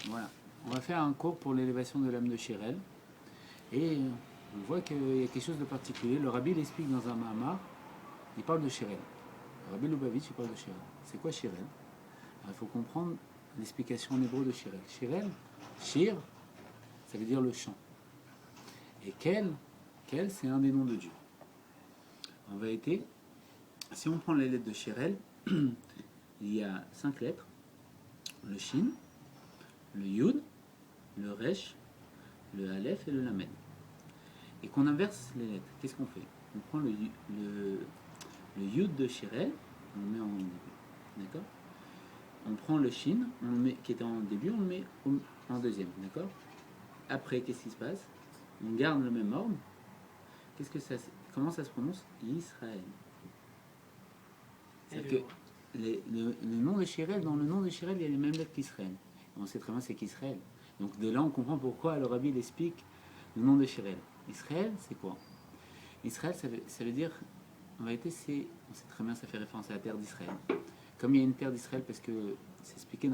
Voilà. On va faire un cours pour l'élévation de l'âme de Shirel. Et on voit qu'il y a quelque chose de particulier. Le rabbi l'explique dans un Mahamar, il parle de Shirel. Le rabbi Lubavitch, il parle de Shirel. C'est quoi Shirel? Il faut comprendre l'explication en hébreu de Shirel. Shirel, Shir, ça veut dire le chant. Et Kel, c'est un des noms de Dieu. En vérité, si on prend les lettres de Shirel, il y a 5 lettres. Le Shin, le Yud, le Resh, le Aleph et le Lamed. Et qu'on inverse les lettres, qu'est-ce qu'on fait? On prend le Yud de Shirel, on le met en début. D'accord? On prend le Shin, on le met, qui était en début, on le met en deuxième. D'accord? Après, qu'est-ce qui se passe? On garde le même ordre. Comment ça se prononce? Israël. C'est-à-dire que le nom de Shirel, dans le nom de Shirel, il y a les mêmes lettres qu'Israël. On sait très bien c'est qu'Israël. Donc de là, on comprend pourquoi le rabbi explique le nom de Shirel. Israël, c'est quoi? Israël, ça veut dire, en réalité, on sait très bien, ça fait référence à la terre d'Israël. Comme il y a une terre d'Israël, parce que c'est expliqué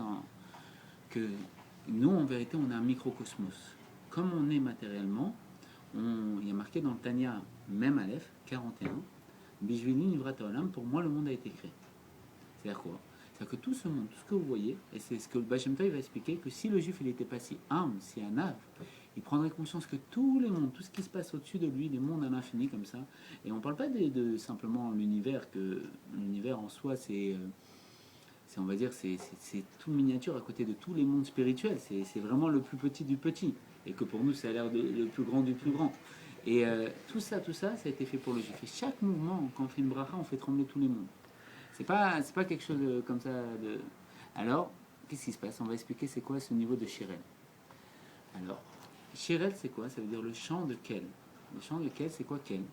que nous, en vérité, on a un microcosmos. Comme on est matériellement, il y a marqué dans le Tanya, même Aleph, 41, Bishvili Nivrat Olam, pour moi, le monde a été créé. C'est-à-dire quoi? C'est-à-dire que tout ce monde, tout ce que vous voyez, et c'est ce que le Baal Shem Tov va expliquer, que si le juif il n'était pas si humble, si anav, il prendrait conscience que tous les mondes, tout ce qui se passe au-dessus de lui, les mondes à l'infini comme ça, et on ne parle pas de simplement l'univers, que l'univers en soi on va dire, c'est tout miniature à côté de tous les mondes spirituels, c'est vraiment le plus petit du petit, et que pour nous ça a l'air le plus grand du plus grand. Et tout ça, ça a été fait pour le juif. Et chaque mouvement, quand on fait une bracha, on fait trembler tous les mondes. C'est pas quelque chose comme ça de... Alors, qu'est-ce qui se passe? On va expliquer c'est quoi ce niveau de Shirel. Alors, Shirel, c'est quoi? Ça veut dire le chant de Kel. Le chant de Kel, c'est quoi Kel?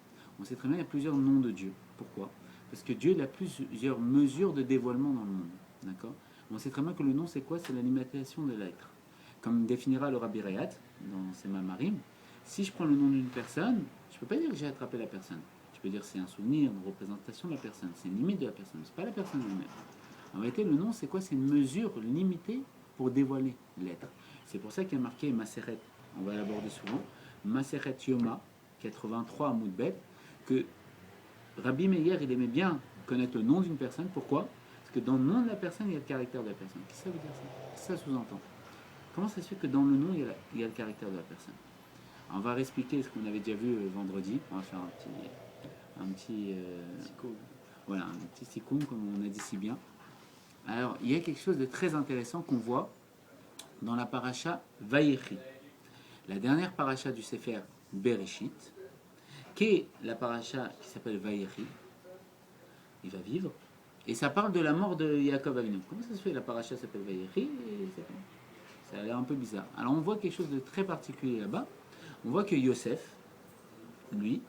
On sait très bien qu'il y a plusieurs noms de Dieu. Pourquoi? Parce que Dieu il a plusieurs mesures de dévoilement dans le monde. D'accord? On sait très bien que le nom, c'est quoi? C'est la limitation de l'être. Comme définira le Rabbi Rayat dans ses Mamarim, si je prends le nom d'une personne, je ne peux pas dire que j'ai attrapé la personne. Je peux dire que c'est un souvenir, une représentation de la personne. C'est une limite de la personne. C'est pas la personne elle-même. En réalité, le nom, c'est quoi? C'est une mesure limitée pour dévoiler l'être. C'est pour ça qu'il y a marqué Maseret, on va l'aborder souvent, Maseret Yoma, 83 à Moudbet, que Rabbi Meir, il aimait bien connaître le nom d'une personne. Pourquoi? Parce que dans le nom de la personne, il y a le caractère de la personne. Qu'est-ce que ça veut dire ça? Qu'est-ce que ça sous-entend? Comment ça se fait que dans le nom, il y a le caractère de la personne? Alors, on va réexpliquer ce qu'on avait déjà vu vendredi. On va faire un petit voilà, un petit sikoum, comme on a dit si bien. Alors, il y a quelque chose de très intéressant qu'on voit dans la paracha Vayechi, la dernière paracha du Sefer Bereshit, qui est la paracha qui s'appelle Vayechi. Il va vivre. Et ça parle de la mort de Yaakov Avinu. Comment ça se fait? La paracha s'appelle Vayechi. Ça a l'air un peu bizarre. Alors, on voit quelque chose de très particulier là-bas. On voit que Yosef, lui,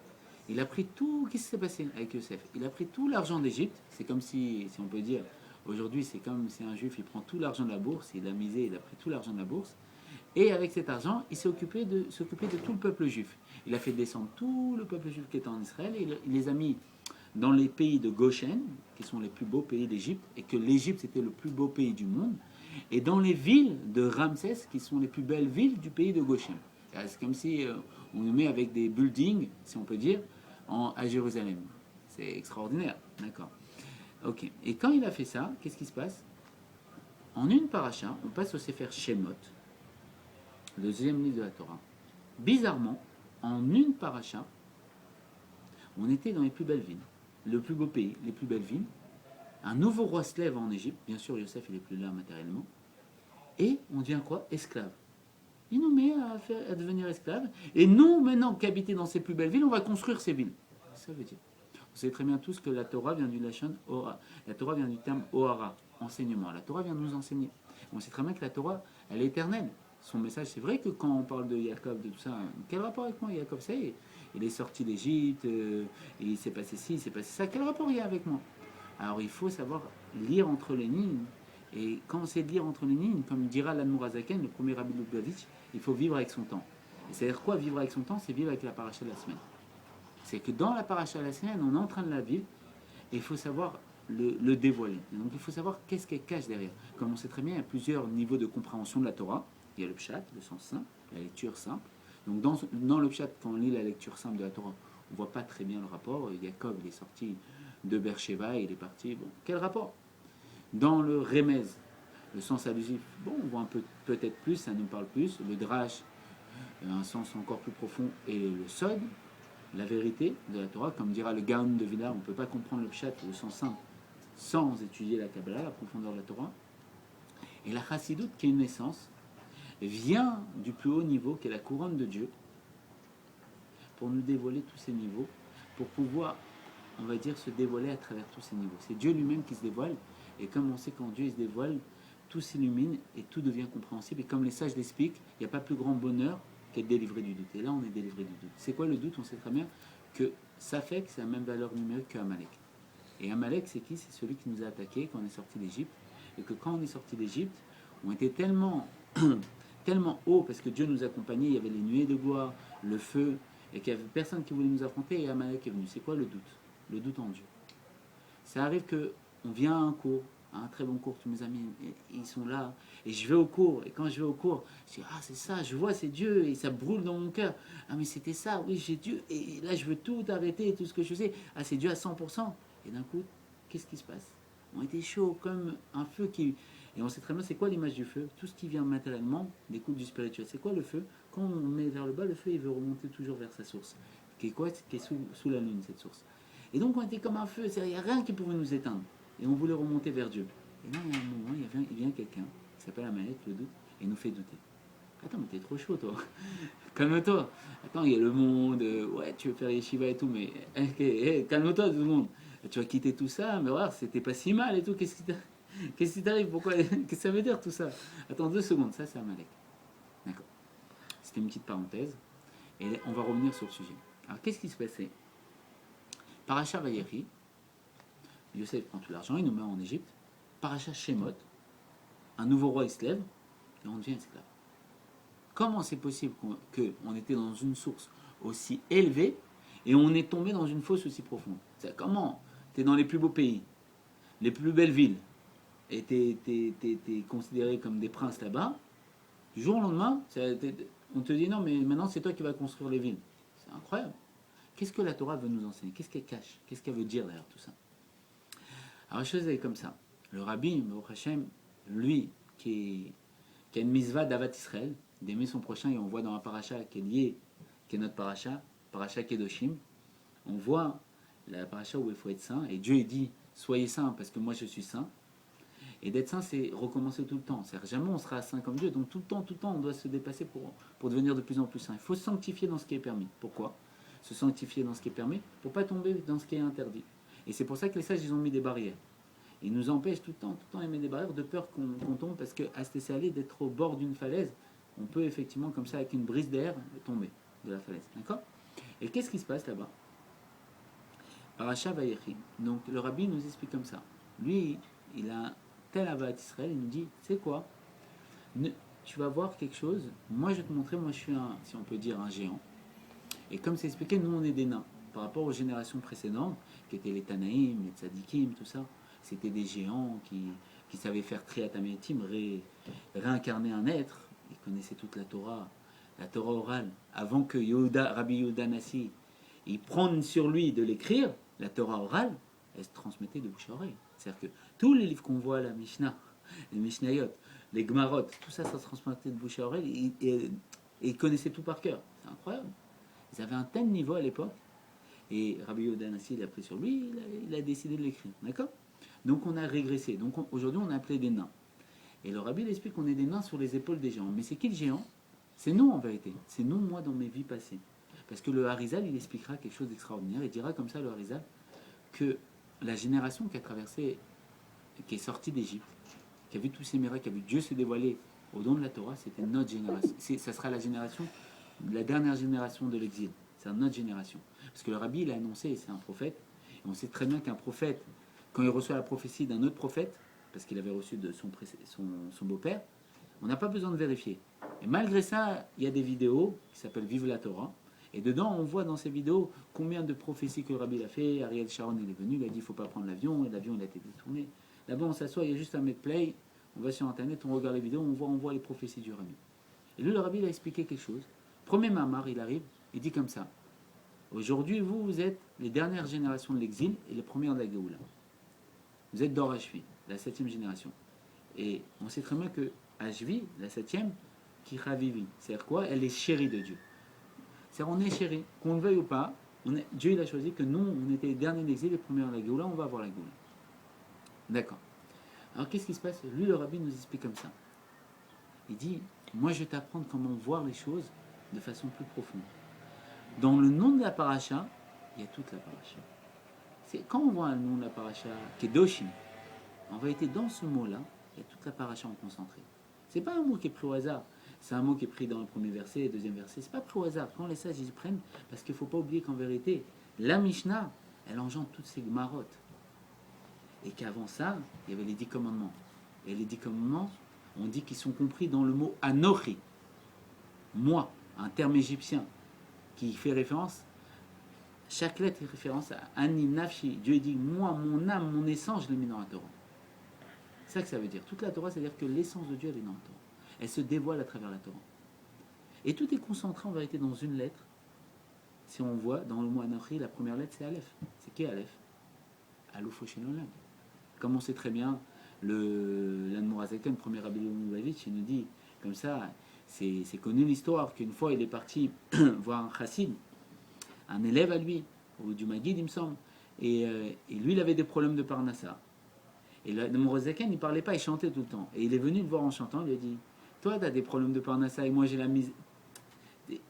il a pris tout. Qu'est-ce qui s'est passé avec Yosef? Il a pris tout l'argent d'Égypte. C'est comme si on peut dire, aujourd'hui, c'est comme si un juif, il prend tout l'argent de la bourse, il a misé, il a pris tout l'argent de la bourse. Et avec cet argent, il s'est occupé de tout le peuple juif. Il a fait descendre tout le peuple juif qui était en Israël et il les a mis dans les pays de Goshen, qui sont les plus beaux pays d'Égypte, et que l'Égypte c'était le plus beau pays du monde, et dans les villes de Ramsès, qui sont les plus belles villes du pays de Goshen. C'est comme si on nous met avec des buildings, si on peut dire, à Jérusalem. C'est extraordinaire, d'accord. Ok. Et quand il a fait ça, qu'est-ce qui se passe? En une paracha, on passe au Sefer Shemot, le deuxième livre de la Torah. Bizarrement, en une paracha, on était dans les plus belles villes, le plus beau pays, les plus belles villes. Un nouveau roi se lève en Égypte. Bien sûr, Yosef, il n'est plus là matériellement. Et on devient quoi? Esclave. Il nous met à devenir esclaves. Et nous, maintenant qu'habiter dans ces plus belles villes, on va construire ces villes. Ça veut dire. Vous savez très bien tous que la Torah vient du Lachon Ora. La Torah vient du terme Ohara, enseignement. La Torah vient de nous enseigner. On sait très bien que la Torah, elle est éternelle. Son message, c'est vrai que quand on parle de Jacob, de tout ça, quel rapport avec moi? Jacob, ça y est, il est sorti d'Égypte, il s'est passé ci, il s'est passé ça. Quel rapport il y a avec moi? Alors il faut savoir lire entre les lignes. Et quand on sait lire entre les lignes, comme dira l'Admour Azaken, le premier Rabbi Lubavitch, il faut vivre avec son temps. Et c'est-à-dire quoi vivre avec son temps? C'est vivre avec la paracha de la semaine. C'est que dans la paracha de la semaine, on est en train de la vivre et il faut savoir le dévoiler. Et donc il faut savoir qu'est-ce qu'elle cache derrière. Comme on sait très bien, il y a plusieurs niveaux de compréhension de la Torah. il y a le pshat, le sens simple, la lecture simple. Donc dans le pshat, quand on lit la lecture simple de la Torah, on ne voit pas très bien le rapport. Jacob, il est sorti de Beersheba, il est parti. Bon, quel rapport? Dans le remez, le sens allusif, bon, on voit un peu, peut-être plus, ça nous parle plus. Le drash, un sens encore plus profond, et le sod, la vérité de la Torah, comme dira le Gaon de Vilna, on ne peut pas comprendre le pshat, le sens simple, sans étudier la Kabbalah, la profondeur de la Torah. Et la chassidoute, qui est une naissance, vient du plus haut niveau, qui est la couronne de Dieu, pour nous dévoiler tous ces niveaux, pour pouvoir, on va dire, se dévoiler à travers tous ces niveaux. C'est Dieu lui-même qui se dévoile, et comme on sait quand Dieu se dévoile, tout s'illumine et tout devient compréhensible. Et comme les sages l'expliquent, il n'y a pas plus grand bonheur qu'être délivré du doute. Et là, on est délivré du doute. C'est quoi le doute? On sait très bien que ça fait que c'est la même valeur numérique qu'Amalek. Et Amalek, c'est qui? C'est celui qui nous a attaqués quand on est sorti d'Égypte. Et que quand on est sorti d'Égypte, on était tellement, tellement haut, parce que Dieu nous accompagnait, il y avait les nuées de gloire, le feu, et qu'il n'y avait personne qui voulait nous affronter, et Amalek est venu. C'est quoi le doute? Le doute en Dieu. Ça arrive qu'on vient à un cours, à un très bon cours, tous mes amis, ils sont là, et je vais au cours, et quand je vais au cours, je dis, ah c'est ça, je vois, c'est Dieu, et ça brûle dans mon cœur. Ah mais c'était ça, oui, j'ai Dieu, et là je veux tout arrêter, tout ce que je sais. Ah c'est Dieu à 100%. Et d'un coup, qu'est-ce qui se passe? On était chaud comme un feu qui... Et on sait très bien, c'est quoi l'image du feu? Tout ce qui vient matériellement découle du spirituel. C'est quoi le feu? Quand on met vers le bas, le feu, il veut remonter toujours vers sa source. Qui est quoi? Qui est sous la lune, cette source. Et donc on était comme un feu, il n'y a rien qui pouvait nous éteindre. Et on voulait remonter vers Dieu. Et là, il y a un moment, il vient quelqu'un, qui s'appelle Amalek, le doute, et nous fait douter. Attends, mais t'es trop chaud, toi. Calme-toi. Attends, il y a le monde, ouais, tu veux faire yeshiva et tout, mais calme-toi, tout le monde. Tu vas quitter tout ça, mais voilà, c'était pas si mal et tout. Qu'est-ce qui t'arrive? Pourquoi? Qu'est-ce que ça veut dire tout ça? Attends 2 secondes, ça c'est Amalek. D'accord. C'était une petite parenthèse. Et on va revenir sur le sujet. Alors, qu'est-ce qui se passait? Paracha Vayechi, Yosef prend tout l'argent, il nous met en Égypte. Paracha Shemot, un nouveau roi il se lève et on devient esclave. Comment c'est possible qu'on était dans une source aussi élevée et on est tombé dans une fosse aussi profonde? Comment? Tu es dans les plus beaux pays, les plus belles villes, et t'es considéré comme des princes là-bas. Du jour au lendemain, on te dit non, mais maintenant c'est toi qui vas construire les villes. C'est incroyable. Qu'est-ce que la Torah veut nous enseigner? Qu'est-ce qu'elle cache? Qu'est-ce qu'elle veut dire derrière tout ça? Alors la chose est comme ça. Le rabbi, Baruch Hashem, lui, qui a une mitzvah d'Avat Israël, d'aimer son prochain, et on voit dans la paracha qui est liée, qui est notre paracha Kedoshim, on voit la paracha où il faut être saint, et Dieu dit, soyez saints parce que moi je suis saint. Et d'être saint, c'est recommencer tout le temps. C'est-à-dire, jamais on sera saint comme Dieu. Donc tout le temps, on doit se dépasser pour devenir de plus en plus saint. Il faut se sanctifier dans ce qui est permis. Pourquoi? Se sanctifier dans ce qui est permis pour pas tomber dans ce qui est interdit. Et c'est pour ça que les sages, ils ont mis des barrières. Ils nous empêchent tout le temps, ils mettent des barrières de peur qu'on tombe, parce qu'à se laisser aller, d'être au bord d'une falaise, on peut effectivement, comme ça, avec une brise d'air, tomber de la falaise. D'accord? Et qu'est-ce qui se passe là-bas? Paracha Vayechi. Donc le rabbi nous explique comme ça. Lui, il a tel avat Israël, il nous dit, c'est quoi? Tu vas voir quelque chose, moi je vais te montrer, moi je suis si on peut dire, un géant. Et comme c'est expliqué, nous on est des nains. Par rapport aux générations précédentes, qui étaient les Tanaïm, les Tzadikim, tout ça, c'était des géants qui savaient faire Triatamétim, réincarner un être. Ils connaissaient toute la Torah orale. Avant que Rabbi Yehuda Nassi, il prenne sur lui de l'écrire, la Torah orale, elle se transmettait de bouche à oreille. C'est-à-dire que tous les livres qu'on voit, la Mishnah, les Mishnayot, les Gemarot, tout ça, ça se transmettait de bouche à oreille, et ils connaissaient tout par cœur. C'est incroyable. Ils avaient un tel niveau à l'époque, et Rabbi Yehuda Nassi, il a pris sur lui, il a décidé de l'écrire. D'accord? Donc on a régressé. Donc aujourd'hui, on a appelé des nains. Et le Rabbi il explique qu'on est des nains sur les épaules des géants. Mais c'est qui le géant? C'est nous en vérité. C'est nous, moi, dans mes vies passées. Parce que le Harizal, il expliquera quelque chose d'extraordinaire. Il dira comme ça, le Harizal, que la génération qui a traversé, qui est sortie d'Égypte, qui a vu tous ces miracles, qui a vu Dieu se dévoiler au don de la Torah, c'était notre génération. Ça sera la dernière génération de l'exil. C'est notre génération. Parce que le Rabbi, il a annoncé, c'est un prophète, et on sait très bien qu'un prophète, quand il reçoit la prophétie d'un autre prophète, parce qu'il avait reçu de son beau-père, on n'a pas besoin de vérifier. Et malgré ça, il y a des vidéos qui s'appellent Vive la Torah, et dedans, on voit dans ces vidéos combien de prophéties que le Rabbi a fait. Ariel Sharon, il est venu, il a dit il ne faut pas prendre l'avion, et l'avion, il a été détourné. Là-bas, on s'assoit, il y a juste un mettre play, on va sur Internet, on regarde les vidéos, on voit les prophéties du Rabbi. Et lui, le rabbi, il a expliqué quelque chose. Premier mamar, il arrive, il dit comme ça. Aujourd'hui, vous êtes les dernières générations de l'exil et les premières de la Géoula. Vous êtes d'Or Hashvi, la 7e génération. Et on sait très bien que Hashvi, la 7e, qui ravivi, c'est-à-dire quoi? Elle est chérie de Dieu. C'est-à-dire on est chéri, qu'on le veuille ou pas, Dieu il a choisi que nous, on était les derniers de l'exil, les premières de la Géoula, on va avoir la Géoula. D'accord. Alors qu'est-ce qui se passe? Lui, le rabbi nous explique comme ça. Il dit, moi je vais t'apprendre comment voir les choses de façon plus profonde. Dans le nom de la paracha, il y a toute la paracha. C'est quand on voit le nom de la paracha, Kedoshim, en réalité, dans ce mot-là, il y a toute la paracha en concentré. C'est pas un mot qui est pris au hasard. C'est un mot qui est pris dans le premier verset, le deuxième verset. C'est pas pris au hasard. Quand les sages ils prennent, parce qu'il ne faut pas oublier qu'en vérité, la Mishnah, elle engendre toutes ces marottes. Et qu'avant ça, il y avait les 10 commandements. Et les 10 commandements, on dit qu'ils sont compris dans le mot Anochi. Moi, un terme égyptien qui fait référence, chaque lettre fait référence à Ani Nafshi. Dieu dit, moi, mon âme, mon essence, je l'ai mis dans la Torah. C'est ça que ça veut dire. Toute la Torah, c'est-à-dire que l'essence de Dieu, elle est dans la Torah. Elle se dévoile à travers la Torah. Et tout est concentré en vérité dans une lettre. Si on voit dans le mot Anochi, la première lettre, c'est Aleph. C'est qui Aleph? Alouf Oshenolam. Comme on sait très bien, l'Admorazaken, le premier Rabbi Lubavitch, il nous dit, comme ça, c'est connu l'histoire, qu'une fois il est parti voir un chassid, un élève à lui, ou du Maguid, il me semble, et lui, il avait des problèmes de Parnassa. Et l'Admorazaken, il ne parlait pas, il chantait tout le temps. Et il est venu le voir en chantant, il lui a dit, toi, tu as des problèmes de Parnassa, et moi, j'ai la mise.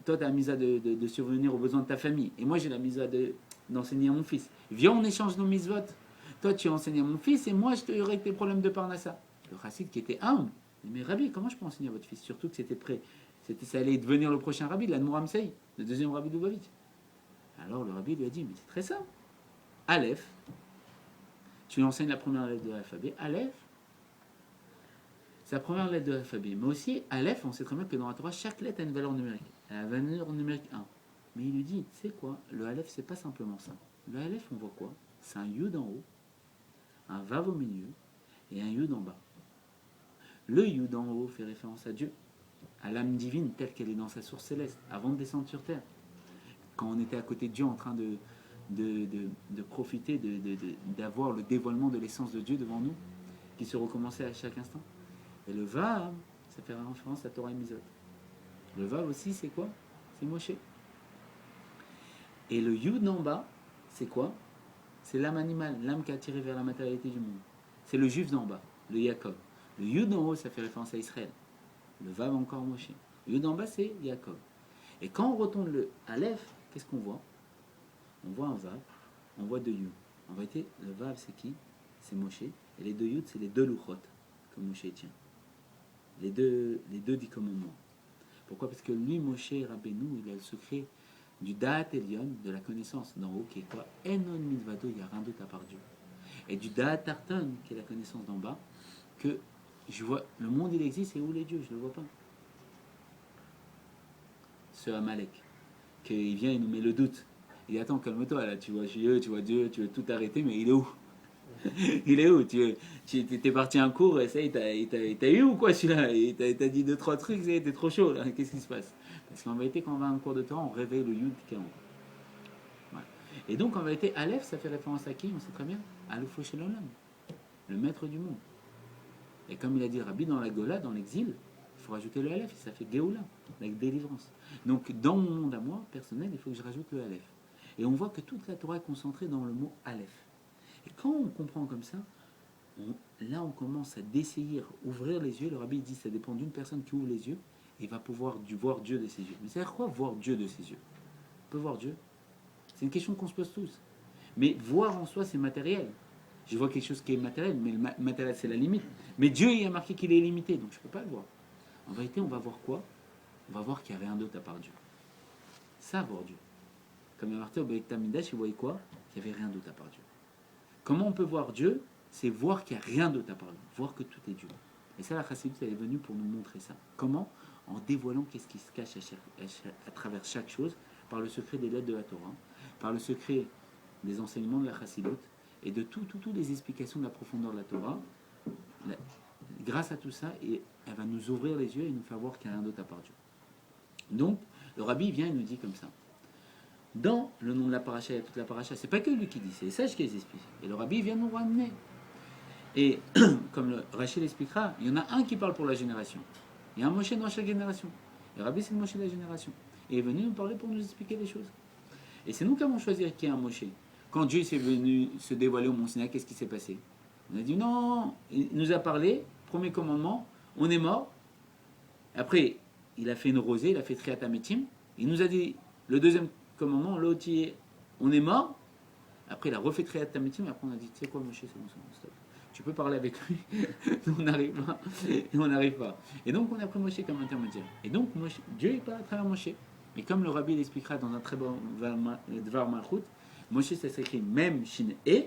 Toi, tu as la misa de survenir aux besoins de ta famille, et moi, j'ai la misa d'enseigner à mon fils. Viens, on échange nos mitzvot. Toi, tu enseignes à mon fils et moi, je te règle tes problèmes de Parnassa. Le chassid qui était humble, il dit, mais Rabbi, comment je peux enseigner à votre fils? Surtout que c'était prêt. Ça allait devenir le prochain Rabbi, l'Admoram Sey, le deuxième Rabbi de Lubavitch. Alors le Rabbi lui a dit, mais c'est très simple. Aleph, tu lui enseignes la première lettre de l'alphabet. Aleph, c'est la première lettre de l'alphabet. Mais aussi, Aleph, on sait très bien que dans la Torah, chaque lettre a une valeur numérique. Elle a une valeur numérique 1. Mais il lui dit, tu sais quoi? Le Aleph, c'est pas simplement ça. Le Aleph, on voit quoi? C'est un Yud en haut, un Vav au milieu et un Yud en bas. Le Yud en haut fait référence à Dieu, à l'âme divine telle qu'elle est dans sa source céleste, avant de descendre sur terre. Quand on était à côté de Dieu en train de profiter, d'avoir le dévoilement de l'essence de Dieu devant nous, qui se recommençait à chaque instant. Et le Vav, ça fait référence à Torah et Mizot. Le Vav aussi, c'est quoi? C'est Moshe. Et le Yud en bas, c'est quoi? C'est l'âme animale, l'âme qui a attiré vers la matérialité du monde. C'est le juif d'en bas, le Yaakov. Le Yud en haut, ça fait référence à Israël. Le Vav encore Moshe. Le Yud en bas, c'est Yaakov. Et quand on retourne le Aleph, qu'est-ce qu'on voit? On voit un Vav, on voit deux Yud. En vérité, le Vav, c'est qui? C'est Moshe. Et les deux Yud, c'est les deux Luchot que Moshe tient. Les deux 10 commandements. Pourquoi? Parce que lui, Moshe Rabbeinu, il a le secret du Da'at Elyon, de la connaissance d'en haut, qui est quoi? Enon milvado, il n'y a rien d'autre à part Dieu. Et du Da'at Tarton, qui est la connaissance d'en bas, que je vois, le monde il existe, et où les dieux? Je ne le vois pas. Ce Amalek, qu'il vient, il nous met le doute. Il dit, attends, calme-toi, là, tu vois Dieu, tu veux tout arrêter, mais il est où? Il est où? Tu t'es parti un cours, et ça, il t'a eu ou quoi celui-là? Il t'a dit 2-3 trucs, ça, t'es trop chaud, là, qu'est-ce qui se passe? Parce qu'en vérité, quand on va à un cours de Torah, on réveille le Yud qui est en haut. Voilà. Et donc, en vérité, Aleph, ça fait référence à qui? On sait très bien. Alouf Oshenolam, le maître du monde. Et comme il a dit Rabbi dans la Gola, dans l'exil, il faut rajouter le Aleph, ça fait Géoula, la délivrance. Donc, dans mon monde à moi, personnel, il faut que je rajoute le Aleph. Et on voit que toute la Torah est concentrée dans le mot Aleph. Et quand on comprend comme ça, là, on commence à d'essayer, ouvrir les yeux. Le Rabbi dit, ça dépend d'une personne qui ouvre les yeux et va pouvoir voir Dieu de ses yeux. Mais c'est-à-dire quoi, voir Dieu de ses yeux? On peut voir Dieu? C'est une question qu'on se pose tous. Mais voir en soi, c'est matériel. Je vois quelque chose qui est matériel, mais le matériel, c'est la limite. Mais Dieu, il a marqué qu'il est illimité, donc je ne peux pas le voir. En vérité, on va voir quoi? On va voir qu'il n'y a rien d'autre à part Dieu. Ça, voir Dieu. Comme il a marqué au Beit Hamidash, il voyait quoi? Qu'il n'y avait rien d'autre à part Dieu. Comment on peut voir Dieu? C'est voir qu'il n'y a rien d'autre à part lui, voir que tout est Dieu. Et ça, la Chassidut, elle est venue pour nous montrer ça. Comment? En dévoilant qu'est-ce qui se cache à travers chaque chose, par le secret des lettres de la Torah, par le secret des enseignements de la Chassidut, et de toutes les explications de la profondeur de la Torah. Grâce à tout ça, et elle va nous ouvrir les yeux et nous faire voir qu'il n'y a rien d'autre à part Dieu. Donc, le rabbi vient et nous dit comme ça. Dans le nom de la paracha et toute la paracha, c'est pas que lui qui dit, c'est les sages qui les expliquent. Et le rabbi vient nous ramener. Et comme le Rachel l'expliquera, il y en a un qui parle pour la génération. Il y a un Moshe dans chaque génération. Le rabbi, c'est le Moshe de la génération. Et il est venu nous parler pour nous expliquer les choses. Et c'est nous qui avons choisi qui est un Moshe. Quand Dieu s'est venu se dévoiler au Mont Sinaï, qu'est-ce qui s'est passé? On a dit non, il nous a parlé, premier commandement, on est mort. Après, il a fait une rosée, il a fait Triat Ametim. Il nous a dit, le deuxième commandement, l'autre, on est mort. Après, il a refait Triat Ametim. Et après, on a dit, tu sais quoi, Moshe, c'est bon, stop. Tu peux parler avec lui. On n'arrive pas. Et on n'arrive pas. Et donc, on a pris Moshe comme intermédiaire. Et donc, Moshe, Dieu est pas à travers Moshe. Et comme le rabbi l'expliquera dans un très bon Dvar Malchut, Moshe, ça s'écrit Mem, Shin, E.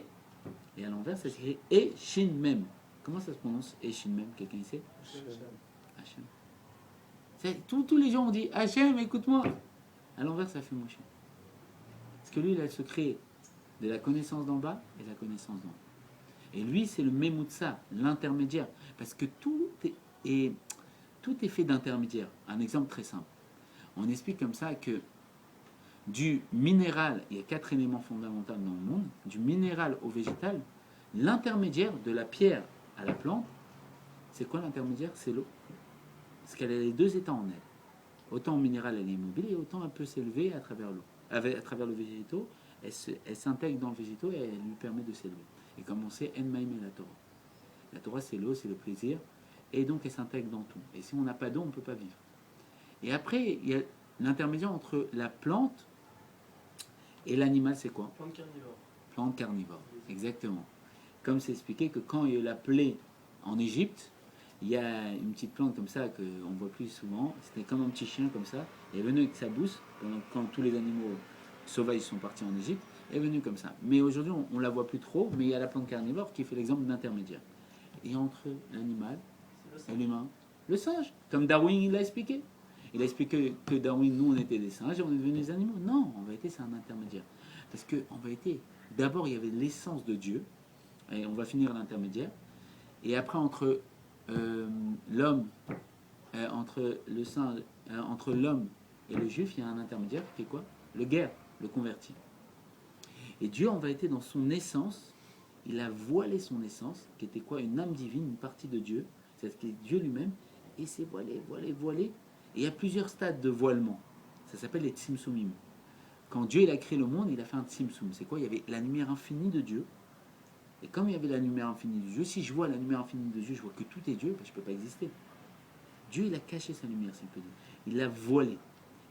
Et à l'envers, ça s'écrit E, Shin, Mem. Comment ça se prononce E, Shin, Mem? Quelqu'un ici? Hachem. Tous les gens ont dit Hachem, écoute-moi. À l'envers, ça fait Moshe. Parce que lui, il a le secret de la connaissance d'en bas et de la connaissance d'en haut. Et lui, c'est le Memutsa, l'intermédiaire. Parce que tout est fait d'intermédiaire. Un exemple très simple. On explique comme ça que du minéral, il y a 4 éléments fondamentaux dans le monde, du minéral au végétal, l'intermédiaire de la pierre à la plante, c'est quoi l'intermédiaire? C'est l'eau. Parce qu'elle a les deux états en elle. Autant au minéral, elle est immobile, et autant elle peut s'élever à travers l'eau. À travers le végétaux, elle s'intègre dans le végétaux et elle lui permet de s'élever. Et comme on sait, En Maïm est la Torah. La Torah, c'est l'eau, c'est le plaisir, et donc elle s'intègre dans tout. Et si on n'a pas d'eau, on ne peut pas vivre. Et après, il y a l'intermédiaire entre la plante et l'animal, c'est quoi? Plante carnivore. Plante carnivore, exactement. Comme c'est expliqué que quand il y a eu la plaie en Égypte, il y a une petite plante comme ça qu'on voit plus souvent. C'était comme un petit chien comme ça. Il est venu avec sa bouche, quand tous les animaux sauvages sont partis en Égypte, il est venu comme ça. Mais aujourd'hui, on ne la voit plus trop, mais il y a la plante carnivore qui fait l'exemple d'intermédiaire. Et entre l'animal et l'humain, le singe, comme Darwin il l'a expliqué. Il a expliqué que Darwin, nous, on était des singes et on est devenus des animaux. Non, en vérité, c'est un intermédiaire. Parce qu'en vérité, d'abord, il y avait l'essence de Dieu, et on va finir l'intermédiaire. Et après, entre l'homme, entre le singe, entre l'homme et le juif, il y a un intermédiaire qui est quoi? Le guerre, le converti. Et Dieu, en vérité, dans son essence, il a voilé son essence, qui était quoi? Une âme divine, une partie de Dieu, c'est Dieu lui-même, et c'est voilé, voilé, voilé. Et il y a plusieurs stades de voilement. Ça s'appelle les Tsimsumim. Quand Dieu il a créé le monde, il a fait un Tsimsum. C'est quoi? Il y avait la lumière infinie de Dieu. Et comme il y avait la lumière infinie de Dieu, si je vois la lumière infinie de Dieu, je vois que tout est Dieu, ben je ne peux pas exister. Dieu, il a caché sa lumière, si on peut dire. Il l'a voilée.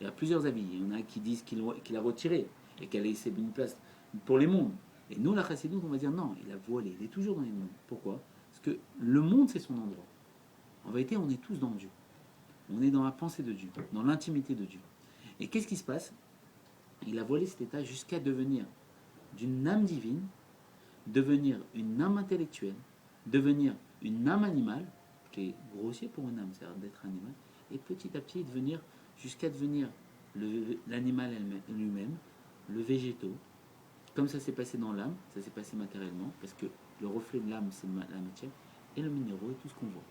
Il y a plusieurs avis. Il y en a qui disent qu'il a retiré et qu'elle a laissé une place pour les mondes. Et nous, la Chassidoute, on va dire non, il a voilé. Il est toujours dans les mondes. Pourquoi? Parce que le monde, c'est son endroit. En vérité, on est tous dans Dieu. On est dans la pensée de Dieu, dans l'intimité de Dieu. Et qu'est-ce qui se passe? Il a voilé cet état jusqu'à devenir d'une âme divine, devenir une âme intellectuelle, devenir une âme animale, qui est grossier pour une âme, c'est-à-dire d'être animal, et petit à petit jusqu'à devenir l'animal lui-même, le végétaux. Comme ça s'est passé dans l'âme, ça s'est passé matériellement, parce que le reflet de l'âme, c'est la matière, et le minéraux, et tout ce qu'on voit.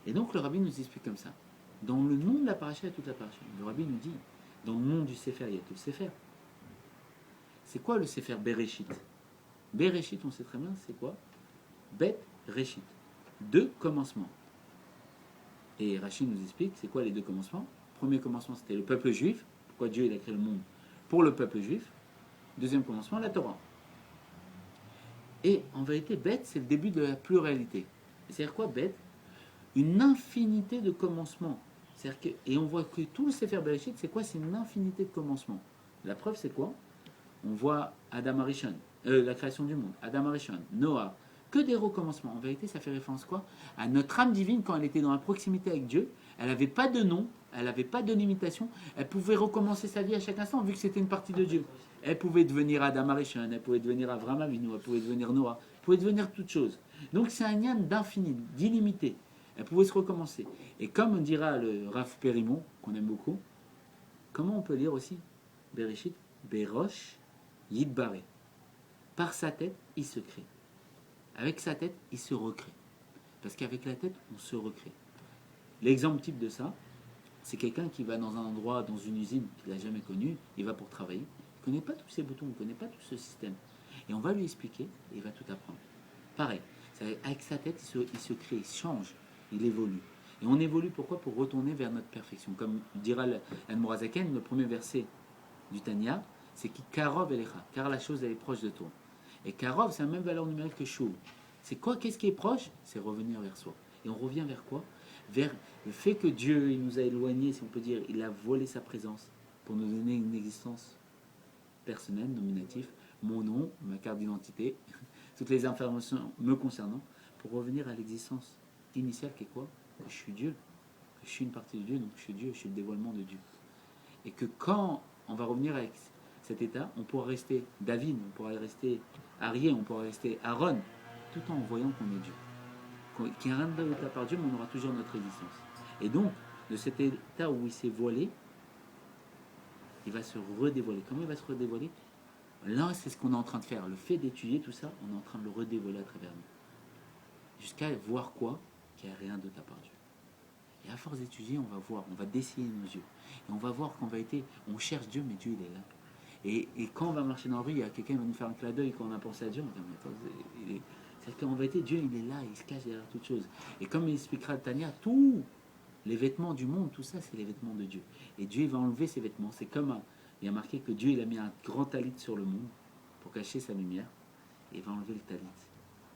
Et donc le rabbi nous explique comme ça. Dans le nom de la paracha, il y a toute la paracha. Le rabbi nous dit, dans le nom du Sefer, il y a tout le Sefer. C'est quoi le Sefer Bereshit? Bereshit, on sait très bien, c'est quoi? Bet Reshit. 2 commencements. Et Rachid nous explique, c'est quoi les 2 commencements? Premier commencement, c'était le peuple juif. Pourquoi Dieu il a créé le monde? Pour le peuple juif. Deuxième commencement, la Torah. Et en vérité, Bet, c'est le début de la pluralité. C'est-à-dire quoi, Bet? Une infinité de commencements. Et on voit que tout le Sefer Bereshit, c'est quoi? C'est une infinité de commencements. La preuve, c'est quoi? On voit Adam Arishon, la création du monde, Adam Arishon, Noah, que des recommencements. En vérité, ça fait référence quoi? À notre âme divine, quand elle était dans la proximité avec Dieu, elle n'avait pas de nom, elle n'avait pas de limitation, elle pouvait recommencer sa vie à chaque instant, vu que c'était une partie de Dieu. Elle pouvait devenir Adam Arishon, elle pouvait devenir Avraham Avinu, elle pouvait devenir Noah, elle pouvait devenir toutes choses. Donc c'est un lien d'infini, d'illimité. Elle pouvait se recommencer. Et comme dira le Rav Périmon, qu'on aime beaucoup, comment on peut lire aussi Bereshit? Berosh Yidbaré. Par sa tête, il se crée. Avec sa tête, il se recrée. Parce qu'avec la tête, on se recrée. L'exemple type de ça, c'est quelqu'un qui va dans un endroit, dans une usine qu'il n'a jamais connue, il va pour travailler, il ne connaît pas tous ces boutons, il ne connaît pas tout ce système. Et on va lui expliquer et il va tout apprendre. Pareil, avec sa tête, il se crée, il change, il évolue. Et on évolue pourquoi? Pour retourner vers notre perfection. Comme dira l'Admorazaken, le premier verset du Tanya, c'est qui Karov Elecha, car la chose elle est proche de toi. Et Karov, c'est la même valeur numérique que Shuv. C'est quoi? Qu'est-ce qui est proche? C'est revenir vers soi. Et on revient vers quoi? Vers le fait que Dieu il nous a éloignés, si on peut dire, il a volé sa présence pour nous donner une existence personnelle, nominative, mon nom, ma carte d'identité, toutes les informations me concernant, pour revenir à l'existence initiale qui est quoi? Que je suis Dieu, que je suis une partie de Dieu, donc je suis Dieu, je suis le dévoilement de Dieu. Et que quand on va revenir avec cet état, on pourra rester David, on pourra rester Arié, on pourra rester Aaron, tout en voyant qu'on est Dieu. Qu'il n'y a rien d'autre à part Dieu, mais on aura toujours notre existence. Et donc, de cet état où il s'est voilé, il va se redévoiler. Comment il va se redévoiler? Là, c'est ce qu'on est en train de faire. Le fait d'étudier tout ça, on est en train de le redévoiler à travers nous. Jusqu'à voir quoi? Qu'il n'y a rien d'autre à part Dieu. Et à force d'étudier, on va voir, on va dessiner nos yeux. Et on va voir qu'en vérité, on cherche Dieu, mais Dieu, il est là. Et quand on va marcher dans la rue, il y a quelqu'un qui va nous faire un clin d'œil quand on a pensé à Dieu, on va dire, mais attends, c'est qu'en vérité, Dieu, il est là, il se cache derrière toute chose. Et comme il expliquera Tania, tous les vêtements du monde, tout ça, c'est les vêtements de Dieu. Et Dieu, il va enlever ses vêtements. C'est comme, il y a marqué que Dieu, il a mis un grand talit sur le monde pour cacher sa lumière. Et il va enlever le talit.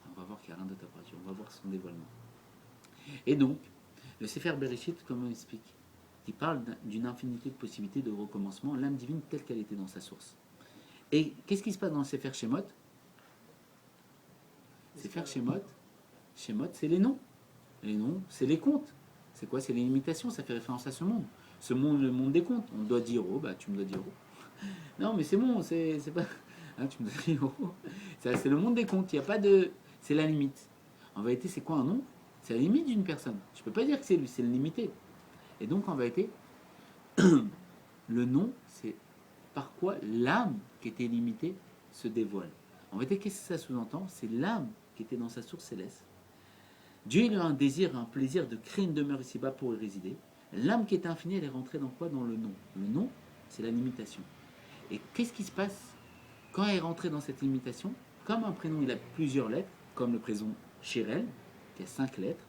On va voir qu'il n'y a rien d'autre à part Dieu. On va voir son dévoilement. Et donc, le Sefer Bereshit, comme on explique, il parle d'une infinité de possibilités de recommencement, l'âme divine telle qu'elle était dans sa source. Et qu'est-ce qui se passe dans le Sefer Shemot? Sefer Shemot, c'est les noms. Les noms, c'est les comptes. C'est quoi? C'est les limitations, ça fait référence à ce monde. Ce monde, le monde des comptes. On doit dire oh, bah tu me dois dire oh. Non, mais c'est bon, c'est pas. Hein, tu me dois dire oh. C'est le monde des comptes, il n'y a pas de. C'est la limite. En vérité, c'est quoi un nom? C'est la limite d'une personne. Je ne peux pas dire que c'est lui, c'est le limité. Et donc, en vérité, le nom, c'est par quoi l'âme qui était limitée se dévoile. En vérité, qu'est-ce que ça sous-entend? C'est l'âme qui était dans sa source céleste. Dieu il a un désir, un plaisir de créer une demeure ici-bas pour y résider. L'âme qui est infinie, elle est rentrée dans quoi? Dans le nom. Le nom, c'est la limitation. Et qu'est-ce qui se passe quand elle est rentrée dans cette limitation? Comme un prénom, il a plusieurs lettres, comme le prénom Shirel, qui a 5 lettres,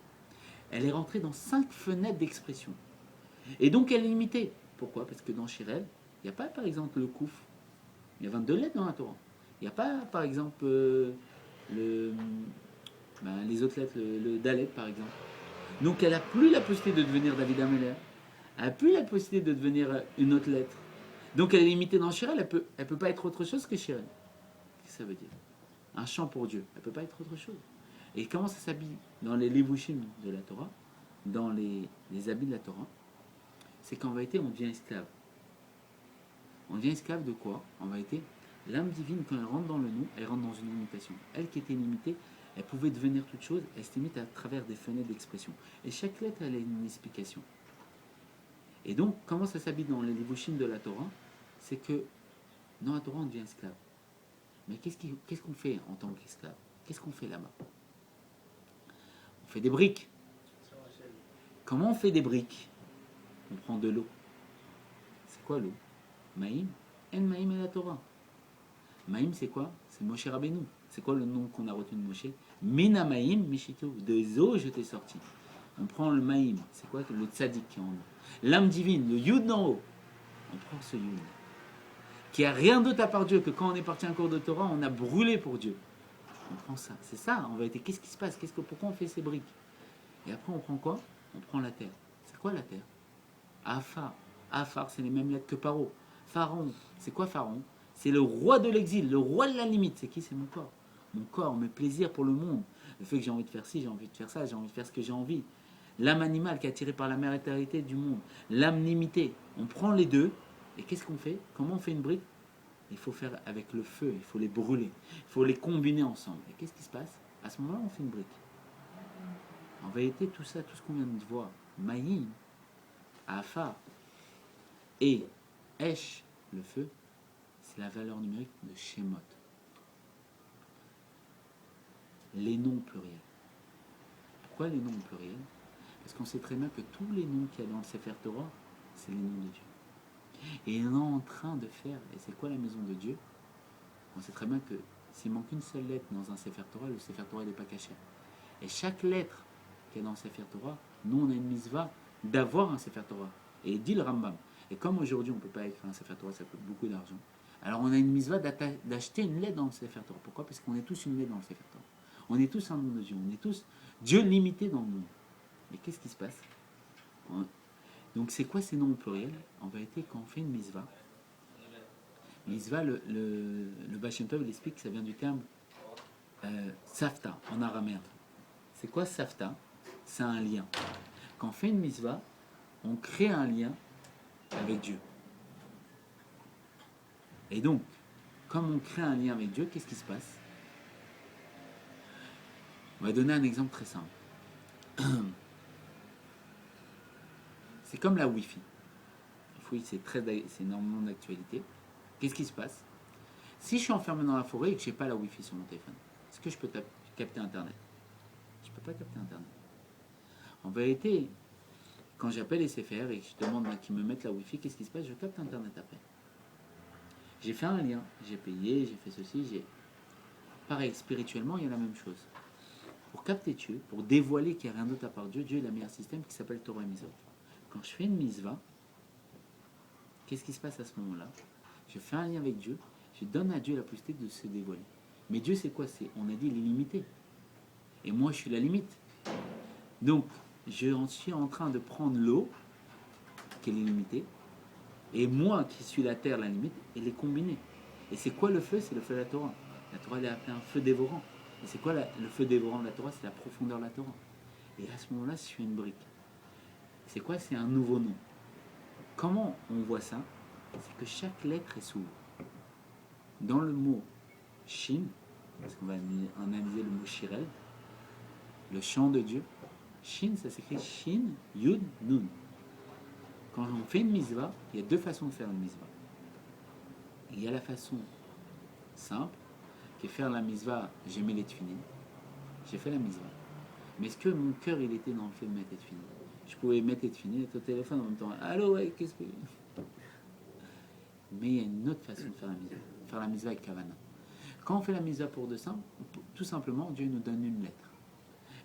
elle est rentrée dans 5 fenêtres d'expression. Et donc elle est limitée. Pourquoi? Parce que dans Shirel, il n'y a pas par exemple le Kouf. Il y a 22 lettres dans la Torah. Il n'y a pas par exemple les autres lettres, le Dalet par exemple. Donc elle n'a plus la possibilité de devenir David Ameller. Elle n'a plus la possibilité de devenir une autre lettre. Donc elle est limitée dans Shirel, elle peut pas être autre chose que Shirel. Qu'est-ce que ça veut dire? Un chant pour Dieu, elle ne peut pas être autre chose. Et comment ça s'habille dans les levushim de la Torah, dans les habits de la Torah? C'est qu'en vérité, on devient esclave. On devient esclave de quoi? En vérité, l'âme divine, quand elle rentre dans le nous, elle rentre dans une limitation. Elle qui était limitée, elle pouvait devenir toute chose, elle se limite à travers des fenêtres d'expression. Et chaque lettre, elle a une explication. Et donc, comment ça s'habille dans les levushim de la Torah? C'est que dans la Torah, on devient esclave. Mais qu'est-ce qu'on fait en tant qu'esclave? Qu'est-ce qu'on fait là-bas? On fait des briques. Comment on fait des briques? On prend de l'eau. C'est quoi l'eau? Maïm. En Maïm et la Torah. Maïm, c'est quoi? C'est Moshe Rabbeinu. C'est quoi le nom qu'on a retenu de Moshe? Mina Maïm, Mishito. Des eaux, je t'ai sorti. On prend le Maïm. C'est quoi? Le tzaddik qui est en haut. L'âme divine, le Yud d'en haut. On prend ce Yud. Qui a rien d'autre à part Dieu que quand on est parti à un cours de Torah, on a brûlé pour Dieu. On prend ça. C'est ça, en vérité. Qu'est-ce qui se passe? Pourquoi on fait ces briques? Et après, on prend quoi? On prend la terre. C'est quoi la terre? Afar. Afar, c'est les mêmes lettres que Paro. Pharaon. C'est quoi Pharaon? C'est le roi de l'exil, le roi de la limite. C'est qui? C'est mon corps. Mon corps, mes plaisirs pour le monde. Le fait que j'ai envie de faire ci, j'ai envie de faire ça, j'ai envie de faire ce que j'ai envie. L'âme animale qui est attirée par la matérialité du monde. L'âme limitée. On prend les deux. Et qu'est-ce qu'on fait? Comment on fait une brique? Il faut faire avec le feu, il faut les brûler. Il faut les combiner ensemble. Et qu'est-ce qui se passe? À ce moment-là, on fait une brique. En vérité, tout ça, tout ce qu'on vient de voir, Maïm, Afar et Esh, le feu, c'est la valeur numérique de Shemot. Les noms pluriels. Pourquoi les noms au pluriel? Parce qu'on sait très bien que tous les noms qu'il y a dans le Sefer Torah, c'est les noms de Dieu. Et on est en train de faire, et c'est quoi la maison de Dieu? On sait très bien que s'il manque une seule lettre dans un Sefer Torah, le Sefer Torah n'est pas caché. Et chaque lettre qu'il y a dans le Sefer Torah, nous on a une mitzvah d'avoir un Sefer Torah. Et dit le Rambam. Et comme aujourd'hui on ne peut pas écrire un Sefer Torah, ça coûte beaucoup d'argent. Alors on a une mitzvah d'acheter une lettre dans le Sefer Torah. Pourquoi? Parce qu'on est tous une lettre dans le Sefer Torah. On est tous un nom de Dieu. On est tous Dieu limité dans le monde. Et qu'est-ce qui se passe? Donc c'est quoi ces noms au pluriel? En vérité, quand on fait une mitzvah, le Baal Shem Tov, il explique que ça vient du terme Safta en araméen. C'est quoi Safta? C'est un lien. Quand on fait une mitzvah, on crée un lien avec Dieu. Et donc, comme on crée un lien avec Dieu, qu'est-ce qui se passe? On va donner un exemple très simple. C'est comme la Wi-Fi. Oui, c'est énormément d'actualité. Qu'est-ce qui se passe? Si je suis enfermé dans la forêt et que je n'ai pas la Wi-Fi sur mon téléphone, est-ce que je peux capter Internet? Je ne peux pas capter Internet. En vérité, quand j'appelle SFR et que je demande qu'ils me mettent la Wi-Fi, qu'est-ce qui se passe? Je capte Internet après. J'ai fait un lien, j'ai payé, j'ai fait ceci, Pareil, spirituellement, il y a la même chose. Pour capter Dieu, pour dévoiler qu'il n'y a rien d'autre à part Dieu, Dieu il a mis un système qui s'appelle Torah et Mitzvot. Quand je fais une mitzvah, qu'est-ce qui se passe à ce moment-là? Je fais un lien avec Dieu, je donne à Dieu la possibilité de se dévoiler. Mais Dieu, c'est quoi? On a dit, il est limité. Et moi, je suis la limite. Donc, je suis en train de prendre l'eau, qui est limitée, et moi, qui suis la terre, la limite, et les combiner. Et c'est quoi le feu? C'est le feu de la Torah. La Torah, elle est appelée un feu dévorant. Et c'est quoi le feu dévorant de la Torah? C'est la profondeur de la Torah. Et à ce moment-là, je suis une brique. C'est quoi? C'est un nouveau nom. Comment on voit ça? C'est que chaque lettre est s'ouvre. Dans le mot Shin, parce qu'on va analyser le mot Shirel, le chant de Dieu, Shin, ça s'écrit Shin, Yud, Nun. Quand on fait une mitzvah, il y a deux façons de faire une mitzvah. Il y a la façon simple, qui est faire la mitzvah, j'ai mis les tefilines, j'ai fait la mitzvah. Mais est-ce que mon cœur, il était dans le fait de mettre les tefilines? Je pouvais mettre les tefilines, être au téléphone en même temps. Allô, ouais, qu'est-ce que... Mais il y a une autre façon de faire la mitzvah. Faire la mitzvah avec Kavana. Quand on fait la mitzvah pour deux simples, tout simplement, Dieu nous donne une lettre.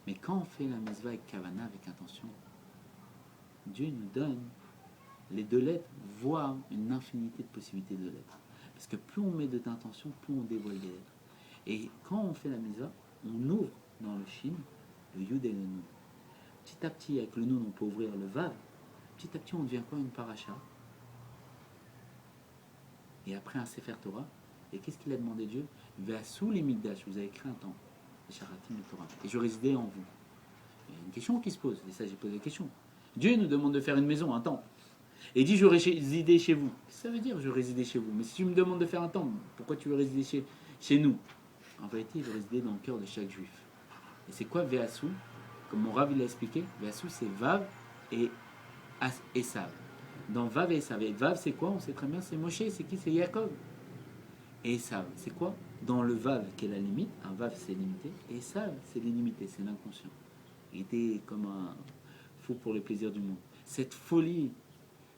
Mais quand on fait la mitzvah avec Kavana, avec intention, Dieu nous donne les deux lettres, voire une infinité de possibilités de lettres. Parce que plus on met d'intention, plus on dévoile les lettres. Et quand on fait la mitzvah, on ouvre dans le Shin, le Yud et le Nun. Petit à petit, avec le Nun, on peut ouvrir le Vav. Petit à petit, on devient quoi? Une paracha. Et après un Sefer Torah. Et qu'est-ce qu'il a demandé Dieu? Ve'asou les Mikdash, vous avez créé un temple. Et Sharatim le Torah. Et je résidais en vous. Il y a une question qui se pose. Et ça, j'ai posé la question. Dieu nous demande de faire une maison, un temple. Et il dit, je résidais chez vous. Qu'est-ce que ça veut dire, je résidais chez vous? Mais si tu me demandes de faire un temple, pourquoi tu veux résider chez nous? En vérité, il veut résider dans le cœur de chaque juif. Et c'est quoi Ve'asou? Comme mon Rav il a expliqué, Ve'asou c'est Vav et Esav. Dans Vav et Esav. Et Vav c'est quoi? On sait très bien, c'est Moshe, c'est qui? C'est Yaakov. Et Esav, c'est quoi? Dans le Vav qui est la limite, un Vav c'est limité, et Esav c'est l'illimité, c'est l'inconscient. Il était comme un fou pour le plaisir du monde. Cette folie,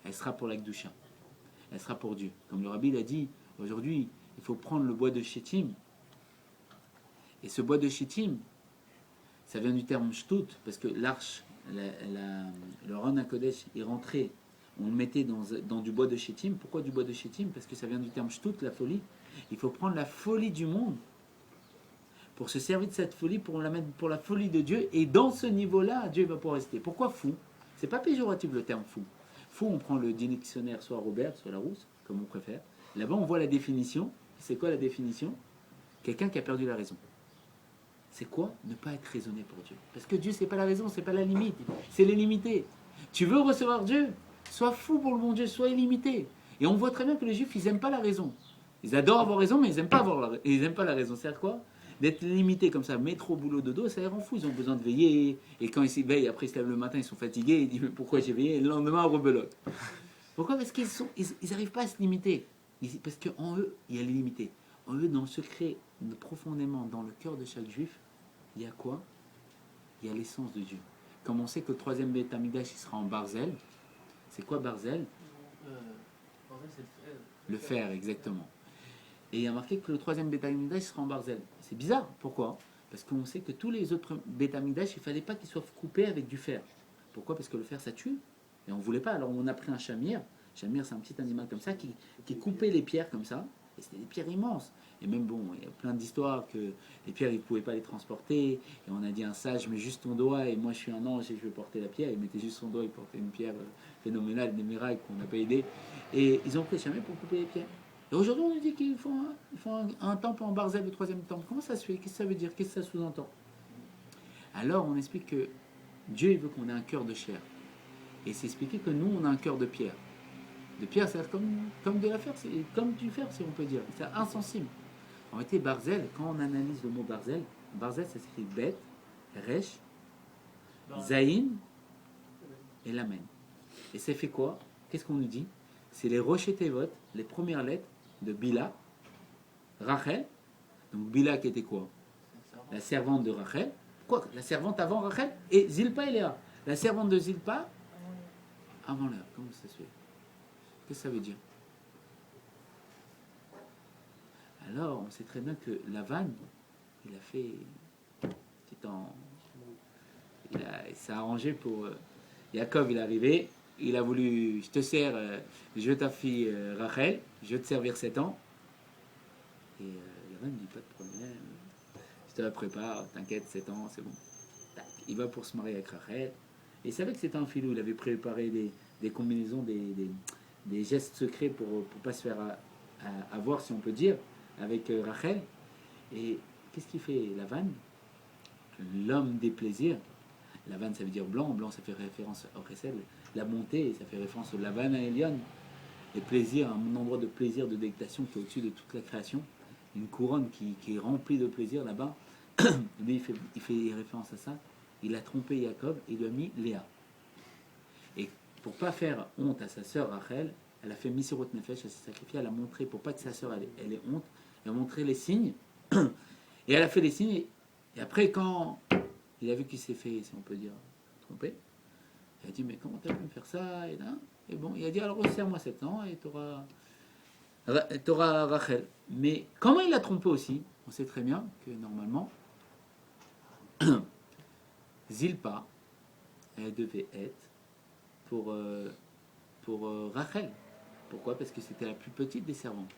elle sera pour l'Akdusha. Elle sera pour Dieu. Comme le Rabbi l'a dit, aujourd'hui, il faut prendre le bois de Shittim. Et ce bois de Shittim, ça vient du terme Shtut, parce que l'arche, le Ron HaKodesh est rentré, on le mettait dans du bois de Shittim. Pourquoi du bois de Shittim? Parce que ça vient du terme Shtut, la folie. Il faut prendre la folie du monde pour se servir de cette folie, pour la mettre pour la folie de Dieu. Et dans ce niveau-là, Dieu va pouvoir rester. Pourquoi fou? C'est pas péjoratif le terme fou. Fou, on prend le dictionnaire, soit Robert, soit Larousse, comme on préfère. Là-bas, on voit la définition. C'est quoi la définition? Quelqu'un qui a perdu la raison. C'est quoi? Ne pas être raisonné pour Dieu. Parce que Dieu, c'est pas la raison, c'est pas la limite. C'est l'illimité. Tu veux recevoir Dieu? Sois fou pour le bon Dieu, sois illimité. Et on voit très bien que les Juifs, ils n'aiment pas la raison. Ils adorent avoir raison, mais ils n'aiment pas, pas la raison. C'est-à-dire quoi? D'être limité comme ça, métro, boulot, dodo, ça les rend fous. Ils ont besoin de veiller. Et quand ils s'y veillent, après ils se lèvent le matin, ils sont fatigués. Ils disent, mais pourquoi j'ai veillé? Et le lendemain, on rebelote. Pourquoi? Parce qu'ils n'arrivent pas à se limiter. Parce qu'en eux, il y a l'illimité. En eux, dans le secret, profondément, dans le cœur de chaque Juif, il y a quoi? il y a l'essence de Dieu. Comme on sait que le troisième Beth Amikdash il sera en Barzel, c'est quoi Barzel? C'est Le fer, exactement. Et il y a marqué que le troisième Beth Amikdash sera en Barzel. C'est bizarre, pourquoi? Parce qu'on sait que tous les autres Beth Amikdash, il ne fallait pas qu'ils soient coupés avec du fer. Pourquoi? Parce que le fer, ça tue. Et on ne voulait pas. Alors on a pris un chamir. Chamir, c'est un petit animal comme ça qui coupait les pierres comme ça. Et c'était des pierres immenses. Et même, bon, il y a plein d'histoires que les pierres, ils ne pouvaient pas les transporter. Et on a dit un sage, mets juste ton doigt, et moi je suis un ange et je vais porter la pierre. Il mettait juste son doigt, il portait une pierre phénoménale, des miracles qu'on n'a pas aidé. Et ils ont pris le chamir pour couper les pierres. Et aujourd'hui, on nous dit qu'ils font un temple en Barzel, le troisième temple. Comment ça se fait? Qu'est-ce que ça veut dire? Qu'est-ce que ça sous-entend? Alors, on explique que Dieu il veut qu'on ait un cœur de chair. Et c'est expliqué que nous, on a un cœur de pierre. De pierre, c'est comme de la fer, c'est comme du fer, si on peut dire. C'est insensible. En réalité, Barzel, quand on analyse le mot Barzel, Barzel, ça s'écrit Bet, Resh, Zayin et Lamen. Et ça fait quoi? Qu'est-ce qu'on nous dit? C'est les Rocher Tevot, les premières lettres de Bila, Rachel. Donc Bila qui était quoi? La servante de Rachel. Quoi? La servante avant Rachel. Et Zilpa et Léa. La servante de Zilpa avant Léa. Comment ça se fait? Qu'est-ce que ça veut dire? Alors, on sait très bien que Lavan, il a fait petit en... Il s'est arrangé pour... Jacob, il est arrivé, il a voulu, je te sers, je veux ta fille Rachel, je veux te servir 7 ans. Et Lavan dit, pas de problème, je te la prépare, t'inquiète, 7 ans, c'est bon. Tac. Il va pour se marier avec Rachel. Et il savait que c'était un filou, il avait préparé des combinaisons, des gestes secrets pour ne pas se faire avoir, si on peut dire, avec Rachel. Et qu'est-ce qu'il fait Lavan? L'homme des plaisirs. Lavan, ça veut dire blanc. Blanc, ça fait référence au Chesed. La montée, ça fait référence au Lavan à Elion. Les plaisirs, un endroit de plaisir, de délectation qui est au-dessus de toute la création. Une couronne qui est remplie de plaisir là-bas. Lui, il fait référence à ça. Il a trompé Jacob et il lui a mis Léa. Et pour pas faire honte à sa sœur Rachel, elle a fait Misirot Nefesh, elle s'est sacrifiée, elle a montré, pour pas que sa sœur elle ait honte, elle a montré les signes. Et elle a fait les signes. Et après, quand il a vu qu'il s'est fait, si on peut dire, tromper, il a dit, mais comment tu as pu me faire ça? Et bon, il a dit, alors resserre-moi 7 ans et tu auras Rachel. Mais comment il l'a trompé aussi? On sait très bien que normalement, Zilpa, elle devait être pour Rachel. Pourquoi? Parce que c'était la plus petite des servantes.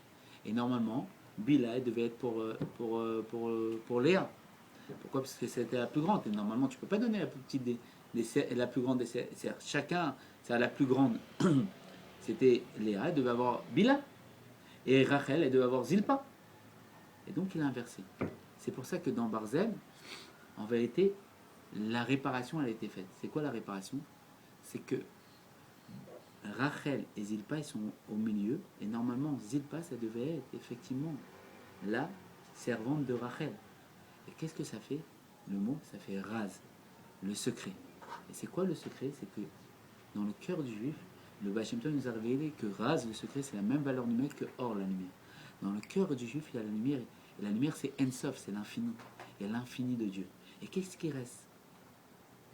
Et normalement, Bila devait être pour Léa. Pourquoi? Parce que c'était la plus grande. Et normalement, tu ne peux pas donner la plus petite la plus grande des serres. Chacun, c'est la plus grande. C'était Léa, elle devait avoir Bila. Et Rachel, elle devait avoir Zilpa. Et donc, il a inversé. C'est pour ça que dans Barzel, en vérité, la réparation, elle a été faite. C'est quoi la réparation? C'est que Rachel et Zilpa, ils sont au milieu. Et normalement, Zilpa, ça devait être effectivement la servante de Rachel. Et qu'est-ce que ça fait? Le mot, ça fait Raz, le secret. Et c'est quoi le secret? C'est que dans le cœur du juif, le Baal Shem Tov nous a révélé que Raz, le secret, c'est la même valeur numérique que Or, la lumière. Dans le cœur du juif, il y a la lumière. Et la lumière, c'est Ensof, c'est l'infini. Il y a l'infini de Dieu. Et qu'est-ce qui reste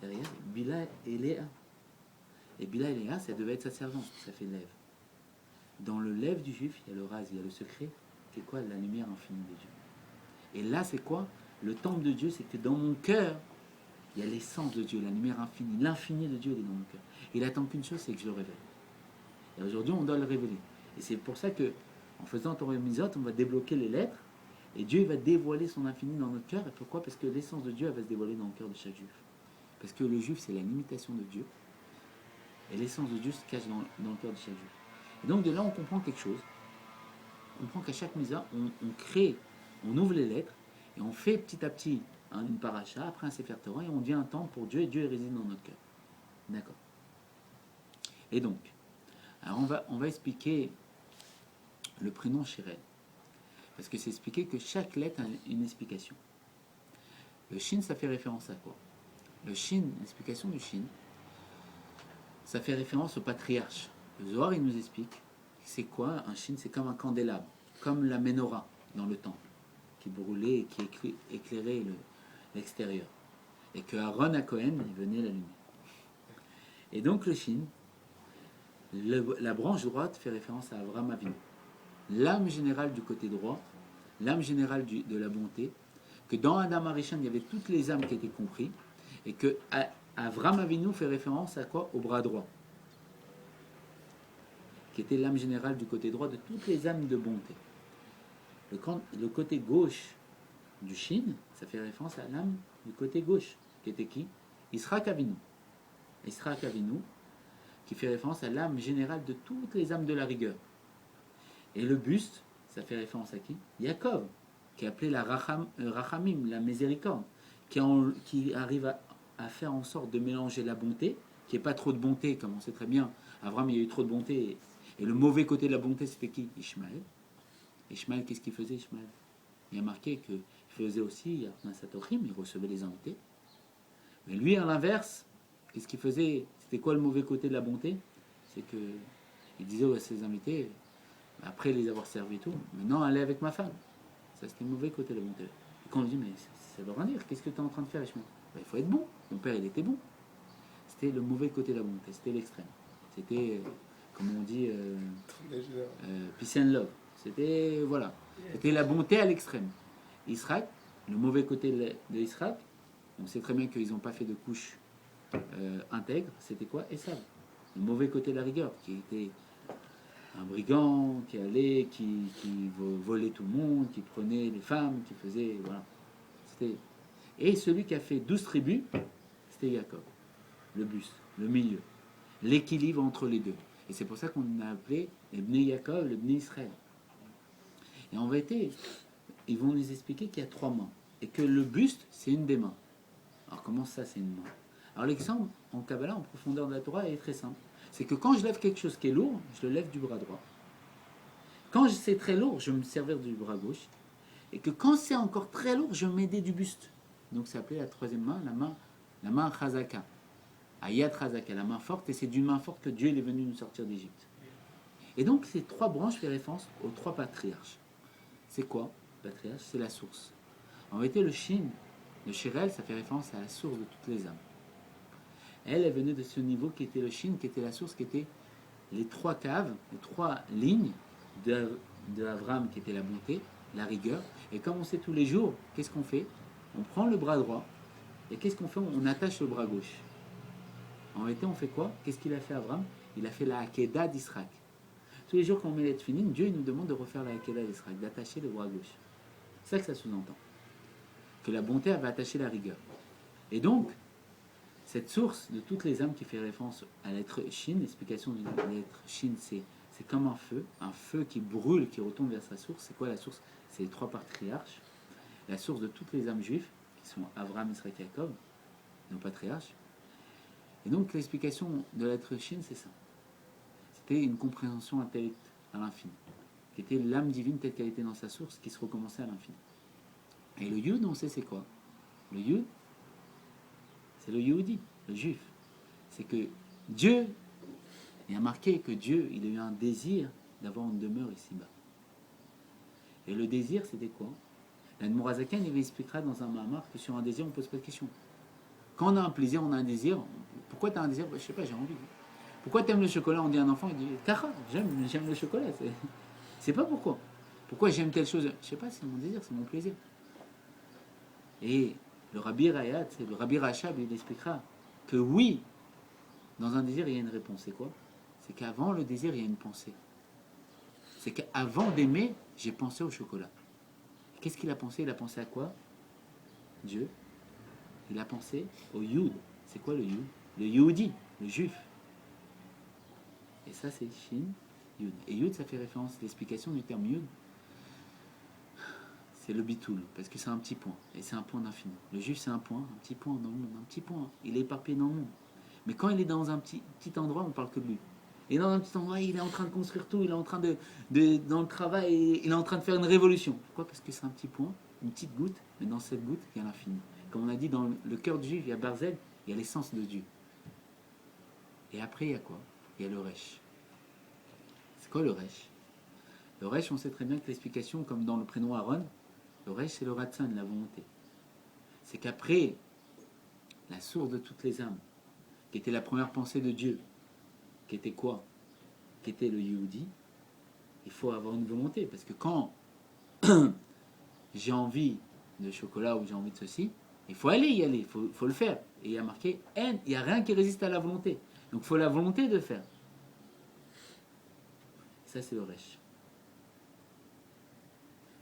derrière? Bila et Léa. Et Bila et Léa, ça devait être sa servante, ça fait lève. Dans le lève du juif, il y a le Raz, il y a le secret, qui est quoi? La lumière infinie de Dieu. Et là, c'est quoi? Le temple de Dieu, c'est que dans mon cœur, il y a l'essence de Dieu, la lumière infinie. L'infini de Dieu, il est dans mon cœur. Il attend qu'une chose, c'est que je le révèle. Et aujourd'hui, on doit le révéler. Et c'est pour ça que, en faisant Torah Mitzvot, on va débloquer les lettres, et Dieu il va dévoiler son infini dans notre cœur. Et pourquoi? Parce que l'essence de Dieu, elle va se dévoiler dans le cœur de chaque juif. Parce que le juif, c'est la limitation de Dieu. Et l'essence de Dieu se cache dans le cœur de chaque juif. Et donc, de là, on comprend quelque chose. On comprend qu'à chaque Misa, on crée, on ouvre les lettres, et on fait petit à petit une paracha, après un Sefer Torah, et on devient un temple pour Dieu, et Dieu réside dans notre cœur. D'accord. Et donc, alors on va expliquer le prénom Shirel. Parce que c'est expliqué que chaque lettre a une explication. Le Shin, ça fait référence à quoi? Le Shin, l'explication du Shin, ça fait référence au patriarche. Le Zohar, il nous explique, c'est quoi un Shin? C'est comme un candélabre, comme la menorah dans le temple, qui brûlait et qui éclairait l'extérieur. Et que Aaron à Cohen, il venait l'allumer. Et donc le Shin, la branche droite fait référence à Avraham Avinu. L'âme générale du côté droit, l'âme générale de la bonté, que dans Adam Arishon, il y avait toutes les âmes qui étaient comprises, et que Avraham Avinu fait référence à quoi? Au bras droit, qui était l'âme générale du côté droit de toutes les âmes de bonté. Le côté gauche du Shin, ça fait référence à l'âme du côté gauche, qui était qui? Israq Avinu. Israq Avinu, qui fait référence à l'âme générale de toutes les âmes de la rigueur. Et le buste, ça fait référence à qui? Yaakov, qui est appelé la Rachamim, la miséricorde, qui arrive à faire en sorte de mélanger la bonté, qui n'est pas trop de bonté, comme on sait très bien. Abraham, il y a eu trop de bonté, et le mauvais côté de la bonté, c'était qui? Ishmaël. Ishmaël, qu'est-ce qu'il faisait, Ishmaël? Il y a marqué qu'il faisait aussi, il recevait les invités. Mais lui, à l'inverse, qu'est-ce qu'il faisait? C'était quoi le mauvais côté de la bonté? C'est qu'il disait à ses invités, après les avoir servis et tout, maintenant allez avec ma femme. Ça, c'était le mauvais côté de la bonté. Et quand on lui dit, mais ça veut rien dire, qu'est-ce que tu es en train de faire, Ishmael? Il faut être bon. Mon père, il était bon. C'était le mauvais côté de la bonté, c'était l'extrême. C'était, comme on dit, peace and love. C'était, voilà, c'était la bonté à l'extrême. Israël, le mauvais côté de Israël, on sait très bien qu'ils n'ont pas fait de couche intègre, c'était quoi? Esav. Le mauvais côté de la rigueur, qui était un brigand, qui allait, qui volait tout le monde, qui prenait les femmes, qui faisait, voilà. Et celui qui a fait 12 tribus, c'était Jacob. Le buste, le milieu, l'équilibre entre les deux. Et c'est pour ça qu'on a appelé les Bnei Yaakov, le Bnei Israël. Et en vérité, ils vont nous expliquer qu'il y a 3 mains. Et que le buste, c'est une des mains. Alors comment ça, c'est une main? Alors l'exemple en Kabbalah, en profondeur de la Torah, est très simple. C'est que quand je lève quelque chose qui est lourd, je le lève du bras droit. Quand c'est très lourd, je vais me servir du bras gauche. Et que quand c'est encore très lourd, je vais m'aider du buste. Donc c'est appelé la troisième main, la main Chazaka. Ayat Chazaka, la main forte. Et c'est d'une main forte que Dieu est venu nous sortir d'Égypte. Et donc ces 3 branches font référence aux 3 patriarches. C'est quoi, patriarche? C'est la source. En réalité, le Shin, le Shirel, ça fait référence à la source de toutes les âmes. Elle venait de ce niveau qui était le Shin, qui était la source, qui était les 3 caves, les 3 lignes de Avram, qui était la bonté, la rigueur. Et comme on sait tous les jours, qu'est-ce qu'on fait? On prend le bras droit, et qu'est-ce qu'on fait? On attache le bras gauche. En réalité, on fait quoi? Qu'est-ce qu'il a fait Avram? Il a fait la Hakeda d'Israël. Tous les jours qu'on met les tefilin, Dieu il nous demande de refaire la Hakeda d'Israël, d'attacher le bras gauche. C'est ça que ça sous-entend. Que la bonté avait attaché la rigueur. Et donc, cette source de toutes les âmes qui fait référence à l'être Shin, l'explication de l'être Shin, c'est comme un feu qui brûle, qui retourne vers sa source. C'est quoi la source? C'est les 3 patriarches. La source de toutes les âmes juives, qui sont Avraham, Israël et Jacob, nos patriarches. Et donc l'explication de l'être Shin, c'est ça. C'était une compréhension intellectuelle à l'infini, qui était l'âme divine telle qu'elle était dans sa source, qui se recommençait à l'infini. Et le Yud, on sait c'est quoi? Le Yud, c'est le Yehudi, le juif. C'est que Dieu, il a marqué que Dieu, il a eu un désir d'avoir une demeure ici-bas. Et le désir, c'était quoi? L'Admorazakan, il expliquera dans un Mahamar que sur un désir, on ne pose pas de question. Quand on a un plaisir, on a un désir. Pourquoi tu as un désir? Je ne sais pas, j'ai envie. Pourquoi tu aimes le chocolat? On dit à un enfant, il dit Kara, j'aime le chocolat. C'est pas pourquoi. Pourquoi j'aime telle chose? Je ne sais pas, c'est mon désir, c'est mon plaisir. Et le Rabbi Rayat, le Rabbi Rachab, il expliquera que oui, dans un désir, il y a une réponse. C'est quoi? C'est qu'avant le désir, il y a une pensée. C'est qu'avant d'aimer, j'ai pensé au chocolat. Qu'est-ce qu'il a pensé? Il a pensé à quoi? Dieu. Il a pensé au Yud. C'est quoi le Yud? Le Yehudi, le juif. Et ça, c'est Shin, Yud. Et Yud, ça fait référence, l'explication du terme Yud, c'est le bitoul, parce que c'est un petit point, et c'est un point d'infini. Le juif, c'est un point, un petit point dans le monde, un petit point. Il est éparpillé dans le monde. Mais quand il est dans un petit endroit, on parle que de lui. Et dans un petit endroit, il est en train de construire tout, il est en train dans le travail, il est en train de faire une révolution. Pourquoi? Parce que c'est un petit point, une petite goutte, mais dans cette goutte, il y a l'infini. Comme on a dit, dans le cœur du juif, il y a Barzel, il y a l'essence de Dieu. Et après, il y a quoi? Il y a le Resh. C'est quoi le Resh? Le Resh, on sait très bien que l'explication, comme dans le prénom Aaron, le Resh, c'est le Ratsan, la volonté. C'est qu'après la source de toutes les âmes, qui était la première pensée de Dieu, qui était quoi? Qui était le Yehudi. Il faut avoir une volonté, parce que quand j'ai envie de chocolat ou j'ai envie de ceci, il faut aller y aller, il faut le faire. Et il y a marqué haine, il n'y a rien qui résiste à la volonté. Donc il faut la volonté de faire. Ça, c'est le Resh.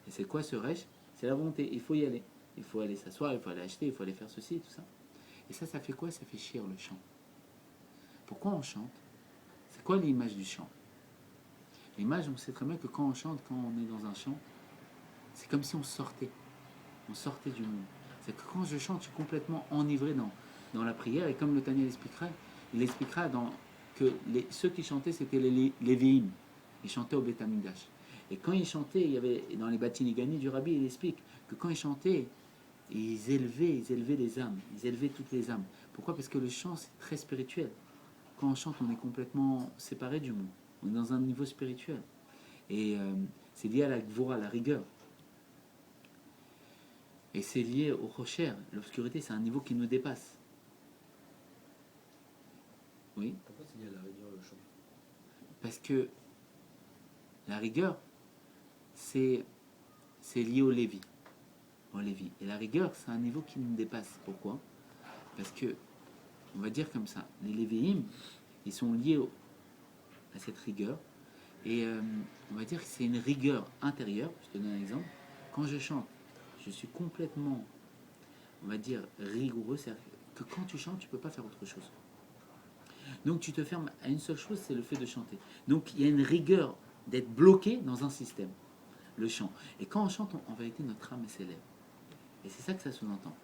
Et c'est quoi ce Resh? C'est la volonté. Il faut y aller. Il faut aller s'asseoir, il faut aller acheter, il faut aller faire ceci, tout ça. Et ça fait quoi? Ça fait chier le chant. Pourquoi on chante? C'est quoi l'image du chant? L'image, on sait très bien que quand on chante, quand on est dans un chant, c'est comme si on sortait. On sortait du monde. C'est que quand je chante, je suis complètement enivré dans la prière. Et comme le Tanya il expliquera que ceux qui chantaient, c'était les Lévi'im. Ils chantaient au Beth Amikdash. Et quand ils chantaient, il y avait dans les Batinigani du Rabbi, il explique que quand ils chantaient, ils élevaient les âmes. Ils élevaient toutes les âmes. Pourquoi? Parce que le chant, c'est très spirituel. Quand on chante, on est complètement séparé du monde. On est dans un niveau spirituel. Et c'est lié à la gvura, à la rigueur. Et c'est lié au rocher. L'obscurité, c'est un niveau qui nous dépasse. Oui. Pourquoi c'est lié à la rigueur, le chant? Parce que la rigueur, c'est lié au Lévi. Et la rigueur, c'est un niveau qui nous dépasse. Pourquoi? Parce que, on va dire comme ça, les Lévi'im, ils sont liés à cette rigueur. Et on va dire que c'est une rigueur intérieure. Je te donne un exemple. Quand je chante, je suis complètement, on va dire, rigoureux. C'est-à-dire que quand tu chantes, tu ne peux pas faire autre chose. Donc tu te fermes à une seule chose, c'est le fait de chanter. Donc il y a une rigueur d'être bloqué dans un système, le chant. Et quand on chante, en vérité, notre âme s'élève. Et c'est ça que ça sous-entend.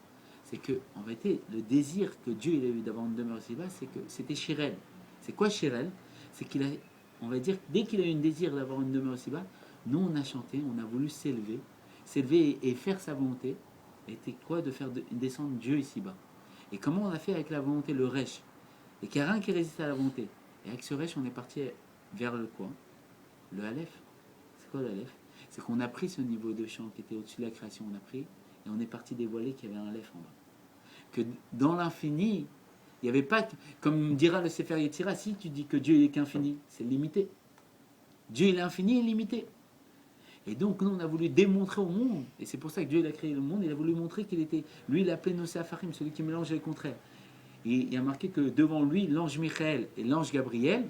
C'est que, en vérité, le désir que Dieu il a eu d'avoir une demeure ici-bas, c'est que c'était Shirel. C'est quoi Shirel? C'est qu'il a, on va dire, dès qu'il a eu un désir d'avoir une demeure ici-bas, nous on a chanté, on a voulu s'élever et faire sa volonté. Était quoi? De faire descendre Dieu ici-bas. Et comment on a fait avec la volonté, le Resh? Et qu'il n'y a rien qui résiste à la volonté. Et avec ce Resh, on est parti vers le quoi? Le Aleph. C'est quoi le Aleph? C'est qu'on a pris ce niveau de chant qui était au-dessus de la création, on a pris, et on est parti dévoiler qu'il y avait un Aleph en bas. Que dans l'infini, il n'y avait pas, comme dira le Sefer Yetzira, si tu dis que Dieu est qu'infini, c'est limité. Dieu est l'infini et limité. Et donc nous on a voulu démontrer au monde, et c'est pour ça que Dieu il a créé le monde, il a voulu montrer qu'il était, lui il appelait Nosé Afarim, celui qui mélange les contraires. Et il a marqué que devant lui, l'ange Michael et l'ange Gabriel,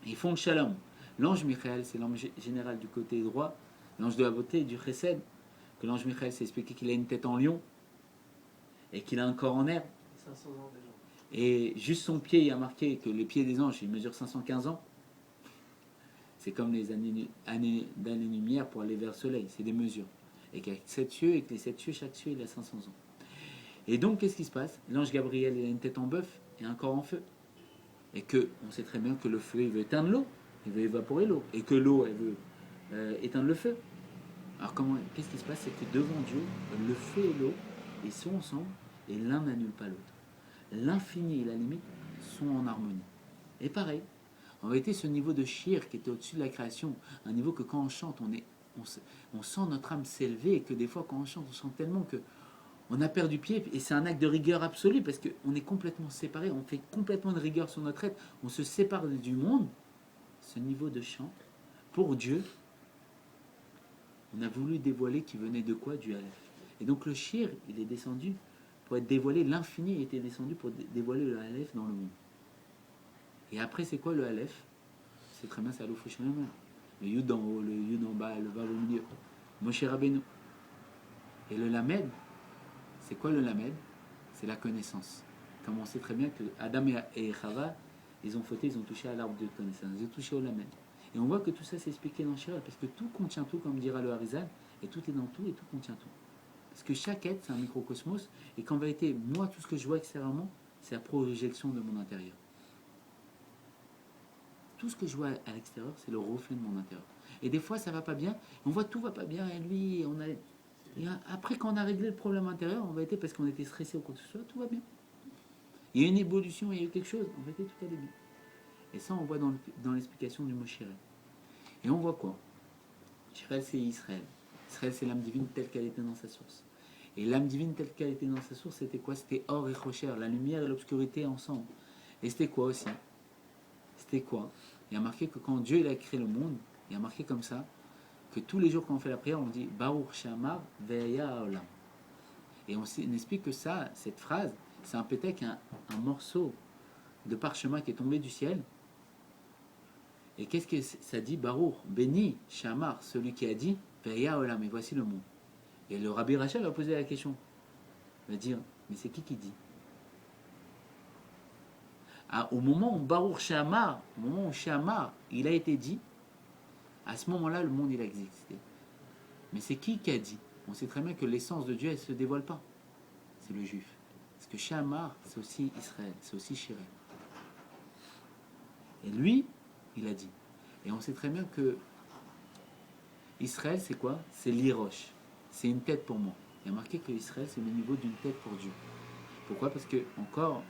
ils font le shalom. L'ange Michael, c'est l'ange général du côté droit, l'ange de la beauté, du chesed. Que l'ange Michael s'est expliqué qu'il a une tête en lion et qu'il a un corps en herbe. 500 ans déjà. Et juste son pied, il a marqué que les pieds des anges, ils mesurent 515 ans. C'est comme les années-lumière pour aller vers le soleil, c'est des mesures. Et qu'avec 7 cieux, et que les 7 cieux, chaque cieux, il a 500 ans. Et donc, qu'est-ce qui se passe? L'ange Gabriel, il a une tête en bœuf et un corps en feu. Et que, on sait très bien que le feu, il veut éteindre l'eau, il veut évaporer l'eau. Et que l'eau, elle veut éteindre le feu. Alors, qu'est-ce qui se passe? C'est que devant Dieu, le feu et l'eau, ils sont ensemble et l'un n'annule pas l'autre. L'infini et la limite sont en harmonie. Et pareil, en réalité, ce niveau de shir qui était au-dessus de la création, un niveau que quand on chante, on sent notre âme s'élever et que des fois, quand on chante tellement que on a perdu pied, et c'est un acte de rigueur absolue parce qu'on est complètement séparé, on fait complètement de rigueur sur notre être, on se sépare du monde. Ce niveau de chant, pour Dieu, on a voulu dévoiler qu'il venait de quoi? Du Aleph. Et donc le shir, il est descendu pour être dévoilé, l'infini était descendu pour dévoiler le Aleph dans le monde. Et après, c'est quoi le Aleph? C'est très bien, c'est Alouf Shemem. Le Yud en haut, le Yud en bas, le Vav au milieu. Moshe Rabbeinu. Et le Lamed, c'est quoi le Lamed? C'est la connaissance. Comme on sait très bien que Adam et Chava, ils ont fauté, ils ont touché à l'arbre de connaissance. Ils ont touché au Lamed. Et on voit que tout ça s'est expliqué dans Shirel, parce que tout contient tout, comme dira le Harizal, et tout est dans tout, et tout contient tout. Parce que chaque être, c'est un microcosmos, et qu'en vérité, moi, tout ce que je vois extérieurement, c'est la projection de mon intérieur. Tout ce que je vois à l'extérieur, c'est le reflet de mon intérieur. Et des fois, ça va pas bien, on voit que tout va pas bien, et lui, après, quand on a réglé le problème intérieur, en vérité, parce qu'on était stressé ou quoi que ce soit, tout va bien. Il y a une évolution, il y a eu quelque chose, en vérité, tout allait bien. Et ça, on voit dans l'explication du mot Shirel. Et on voit quoi? Shirel, c'est Israël. Israël, c'est l'âme divine telle qu'elle était dans sa source. Et l'âme divine telle qu'elle était dans sa source, c'était quoi? C'était or et rocher, la lumière et l'obscurité ensemble. Et c'était quoi aussi? C'était quoi? Il y a marqué que quand Dieu il a créé le monde, il y a marqué comme ça, que tous les jours quand on fait la prière, on dit Baruch Shamar Veya Haolam. Et on explique que ça, cette phrase, c'est peut-être un morceau de parchemin qui est tombé du ciel. Et qu'est-ce que ça dit? Baruch, béni, Shamar, celui qui a dit Veya Haolam, et voici le monde. Et le Rabbi Rachel va poser la question. Il va dire, mais c'est qui dit? Au moment où Baruch Shamar, au moment où Shamar, il a été dit, à ce moment-là, le monde il a existé. Mais c'est qui a dit? On sait très bien que l'essence de Dieu, elle ne se dévoile pas. C'est le juif. Parce que Shamar, c'est aussi Israël, c'est aussi Shirel. Et lui, il a dit. Et on sait très bien que Israël, c'est quoi? C'est l'Irosh. C'est une tête pour moi. Il y a marqué que Israël, c'est le niveau d'une tête pour Dieu. Pourquoi? Parce que, encore,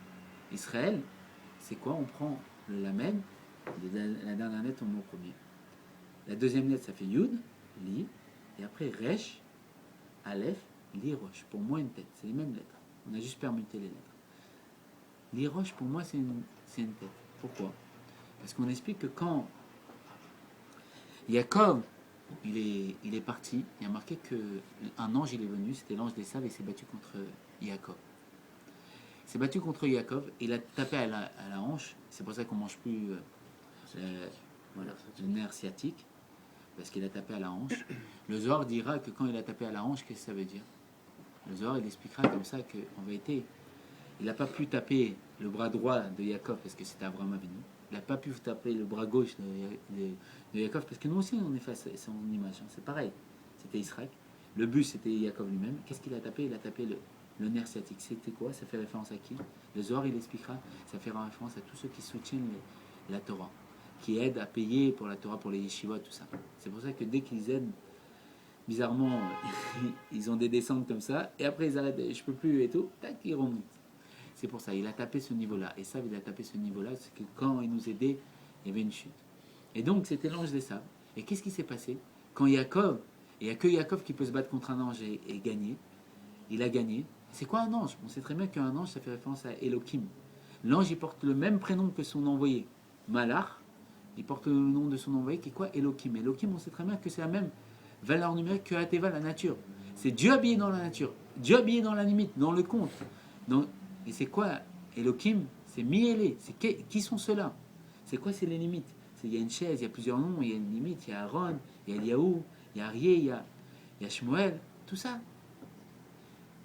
Israël, c'est quoi? On prend le lamed, la dernière lettre, on met au premier. La deuxième lettre, ça fait Yud, Li, et après Resh, Aleph, Li, Rosh. Pour moi, une tête. C'est les mêmes lettres. On a juste permuté les lettres. Li, Rosh, pour moi, c'est une tête. Pourquoi? Parce qu'on explique que quand Yaakov, il est parti, il y a marqué qu'un ange, il est venu, c'était l'ange des sables, et il s'est battu contre Yaakov. Il s'est battu contre Yaakov, il a tapé à la hanche, c'est pour ça qu'on ne mange plus le nerf sciatique, parce qu'il a tapé à la hanche. Le Zohar dira que quand il a tapé à la hanche, qu'est-ce que ça veut dire? Le Zohar, il expliquera comme ça qu'en vérité, il n'a pas pu taper le bras droit de Yaakov, parce que c'était Abraham Avinu. Il n'a pas pu taper le bras gauche de Yaakov, parce que nous aussi, on est face à son image. Hein. C'est pareil, c'était Israël. Le but, c'était Yaakov lui-même. Qu'est-ce qu'il a tapé? Il a tapé le nerf sciatique. C'était quoi? Ça fait référence à qui? Le Zohar, il expliquera. Ça fait référence à tous ceux qui soutiennent la Torah, qui aident à payer pour la Torah, pour les yeshivot, tout ça. C'est pour ça que dès qu'ils aident, bizarrement, ils ont des descentes comme ça, et après ils arrêtent, je peux plus et tout, tac, ils remontent. C'est pour ça, il a tapé ce niveau-là. Et ça, il a tapé ce niveau-là, c'est que quand il nous aidait, il y avait une chute. Et donc, c'était l'ange des sables. Et qu'est-ce qui s'est passé? Quand Yaakov, et il n'y a que Yaakov qui peut se battre contre un ange et gagner, il a gagné. C'est quoi un ange? On sait très bien qu'un ange, ça fait référence à Elohim. L'ange, il porte le même prénom que son envoyé, Malach. Il porte le nom de son envoyé qui est quoi? Elohim. Elohim, on sait très bien que c'est la même valeur numérique que Ateva, la nature. C'est Dieu habillé dans la nature. Dieu habillé dans la limite, dans le conte. Et c'est quoi Elohim? C'est Miélé. C'est qui sont ceux-là? C'est quoi? C'est les limites. Il y a une chaise, il y a plusieurs noms, il y a une limite, il y a Aaron, il y a Eliaou, il y a Arié, il y a Shmuel, tout ça.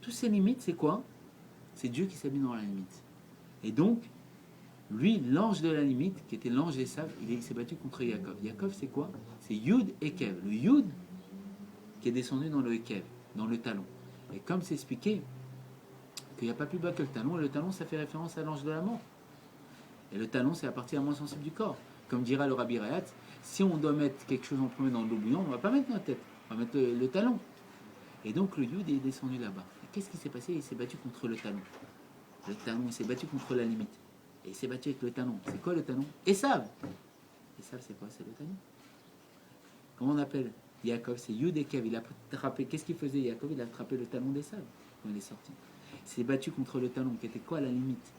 Toutes ces limites, c'est quoi? C'est Dieu qui s'habille dans la limite. Et donc, lui, l'ange de la limite, qui était l'ange des sables, il s'est battu contre Yaakov. Yaakov, c'est quoi? C'est Yud et Kev. Le Yud qui est descendu dans le Kev, dans le talon. Et comme c'est expliqué, qu'il n'y a pas plus bas que le talon, et le talon, ça fait référence à l'ange de la mort. Et le talon, c'est la partie la moins sensible du corps. Comme dira le Rabbi Rayat, si on doit mettre quelque chose en premier dans l'eau bouillante, on ne va pas mettre notre tête, on va mettre le talon. Et donc le Yud est descendu là-bas. Et qu'est-ce qui s'est passé? Il s'est battu contre le talon. Le talon, il s'est battu contre la limite. Et il s'est battu avec le talon. C'est quoi le talon? Esav. Esav, c'est quoi? C'est le talon. Comment on appelle Yaakov? C'est Yud et Kev. Il a attrapé. Qu'est-ce qu'il faisait Yaakov? Il a attrapé le talon d'Esav quand il est sorti. Il s'est battu contre le talon, qui était quoi? La limite.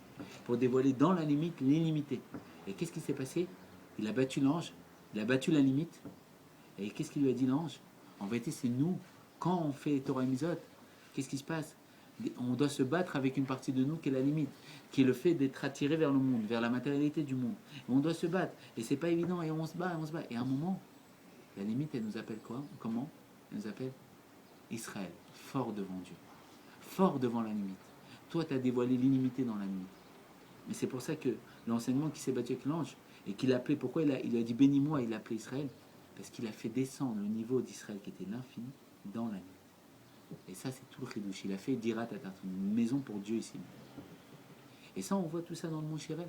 Pour dévoiler dans la limite l'illimité. Et qu'est-ce qui s'est passé? Il a battu l'ange. Il a battu la limite. Et qu'est-ce qu'il lui a dit l'ange? En vérité, c'est nous. Quand on fait Torah Mizot, qu'est-ce qui se passe? On doit se battre avec une partie de nous qui est la limite, qui est le fait d'être attiré vers le monde, vers la matérialité du monde. Et on doit se battre. Et c'est pas évident. Et on se bat, on se bat. Et à un moment, la limite, elle nous appelle quoi? Comment? Elle nous appelle Israël, fort devant Dieu. Fort devant la limite. Toi, tu as dévoilé l'inimité dans la limite. Mais c'est pour ça que l'enseignement qui s'est battu avec l'ange, et qu'il a appelé, pourquoi il a dit bénis-moi, il a appelé Israël? Parce qu'il a fait descendre le niveau d'Israël, qui était l'infini, dans la limite. Et ça, c'est tout le chidouche. Il a fait Dirat Atarton, une maison pour Dieu ici. Et ça, on voit tout ça dans le mont Shirel.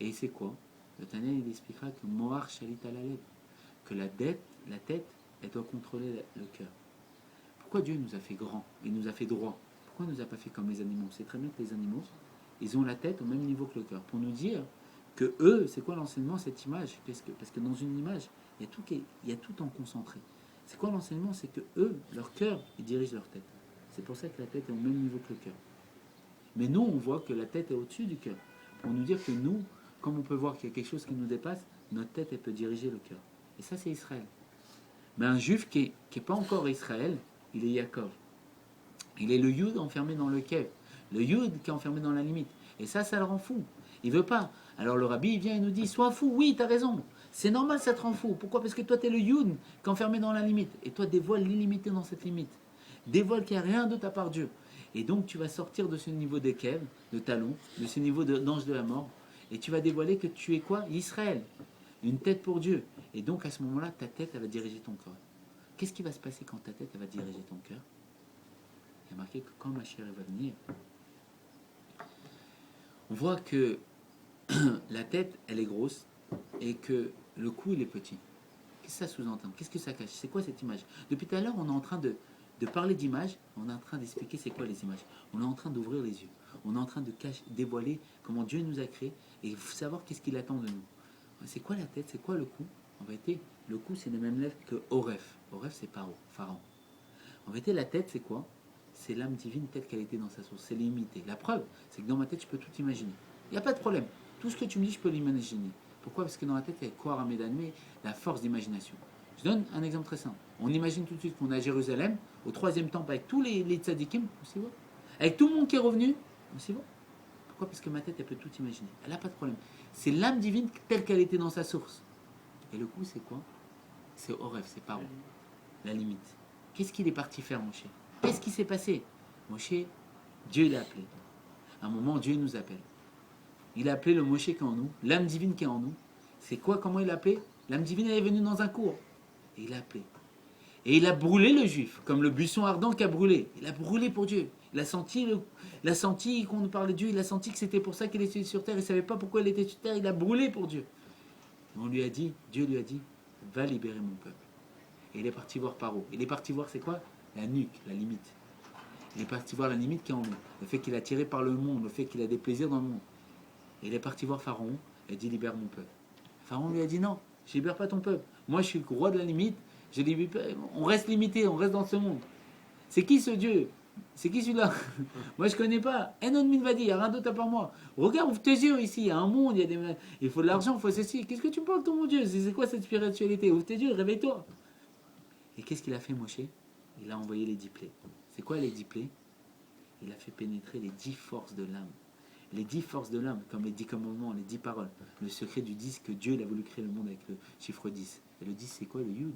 Et c'est quoi? Le Tannel, il expliquera que Mohar Shalit Alaled, que la tête, elle doit contrôler le cœur. Pourquoi Dieu nous a fait grand? Il nous a fait droit. Pourquoi il ne nous a pas fait comme les animaux? C'est très bien que les animaux, ils ont la tête au même niveau que le cœur. Pour nous dire que eux, c'est quoi l'enseignement, cette image? Parce que dans une image, il y a tout en concentré. C'est quoi l'enseignement? C'est que eux, leur cœur, ils dirigent leur tête. C'est pour ça que la tête est au même niveau que le cœur. Mais nous, on voit que la tête est au-dessus du cœur. Pour nous dire que nous, comme on peut voir qu'il y a quelque chose qui nous dépasse, notre tête, elle peut diriger le cœur. Et ça, c'est Israël. Mais un juif qui est pas encore Israël, il est Yaakov. Il est le Yud enfermé dans le Kev. Le Yud qui est enfermé dans la limite. Et ça le rend fou. Il veut pas. Alors le rabbi, il vient et nous dit, sois fou, oui, tu as raison. C'est normal, ça te rend fou. Pourquoi? Parce que toi, tu es le Yud qui est enfermé dans la limite. Et toi, dévoile l'illimité dans cette limite. Dévoile qu'il n'y a rien d'autre à part Dieu. Et donc, tu vas sortir de ce niveau de Kev, de talon, de ce niveau d'ange de la mort. Et tu vas dévoiler que tu es quoi? Israël. Une tête pour Dieu. Et donc, à ce moment-là, ta tête, elle va diriger ton cœur. Qu'est-ce qui va se passer quand ta tête, elle va diriger ton cœur? Il y a marqué que quand ma chair va venir, on voit que la tête, elle est grosse et que le cou, il est petit. Qu'est-ce que ça sous-entend? Qu'est-ce que ça cache? C'est quoi cette image? Depuis tout à l'heure, on est en train de parler d'images, on est en train d'expliquer c'est quoi les images. On est en train d'ouvrir les yeux. On est en train de dévoiler comment Dieu nous a créés et savoir qu'est-ce qu'il attend de nous. C'est quoi la tête? C'est quoi le cou? En vérité, le cou, c'est les mêmes lèvres que Oref. Oref, c'est Pharaon. En vérité, la tête, c'est quoi? C'est l'âme divine telle qu'elle était dans sa source. C'est limité. La preuve, c'est que dans ma tête, je peux tout imaginer. Il n'y a pas de problème. Tout ce que tu me dis, je peux l'imaginer. Pourquoi? Parce que dans la tête, il y a quoi Ramédané, la force d'imagination. Je donne un exemple très simple. On imagine tout de suite qu'on est à Jérusalem, au 3e temple, avec tous les tzadikim, on s'y voit. Avec tout le monde qui est revenu, on s'y voit. Pourquoi? Parce que ma tête, elle peut tout imaginer. Elle n'a pas de problème. C'est l'âme divine telle qu'elle était dans sa source. Et le coup, c'est quoi? C'est Oref, c'est Paro. La limite. Qu'est-ce qu'il est parti faire, Moshe? Qu'est-ce qui s'est passé? Moshe, Dieu l'a appelé. À un moment, Dieu nous appelle. Il a appelé le Moshe qui est en nous, l'âme divine qui est en nous. C'est quoi? Comment il l'a appelé? L'âme divine, elle est venue dans un cours. Et il a appelé. Et il a brûlé le juif, comme le buisson ardent qui a brûlé. Il a brûlé pour Dieu. Il a senti qu'on nous parlait de Dieu. Il a senti que c'était pour ça qu'il était sur terre. Il ne savait pas pourquoi il était sur terre. Il a brûlé pour Dieu. Et on lui a dit, Dieu lui a dit, va libérer mon peuple. Et il est parti voir Paro. Il est parti voir, c'est quoi? La nuque, la limite. Il est parti voir la limite qui est en nous. Le fait qu'il a tiré par le monde, le fait qu'il a des plaisirs dans le monde. Et il est parti voir Pharaon et dit, libère mon peuple. Pharaon lui a dit, non, je libère pas ton peuple. Moi, je suis le roi de la limite. On reste limité, on reste dans ce monde. C'est qui ce Dieu? C'est qui celui-là? Moi, je connais pas. Enon Minvadi, il n'y a rien d'autre à part moi. Regarde, ouvre tes yeux ici. Il y a un monde, il faut de l'argent, il faut ceci. Qu'est-ce que tu parles, ton mon Dieu? C'est quoi cette spiritualité? Ouvre tes yeux, réveille-toi. Et qu'est-ce qu'il a fait, Moshe? Il a envoyé les 10 plaies. C'est quoi les 10 plaies? Il a fait pénétrer les 10 forces de l'âme. Les 10 forces de l'âme, comme les 10 commandements, les 10 paroles. Le secret du 10, que Dieu il a voulu créer le monde avec le chiffre 10. Et le 10, c'est quoi? Le Yud.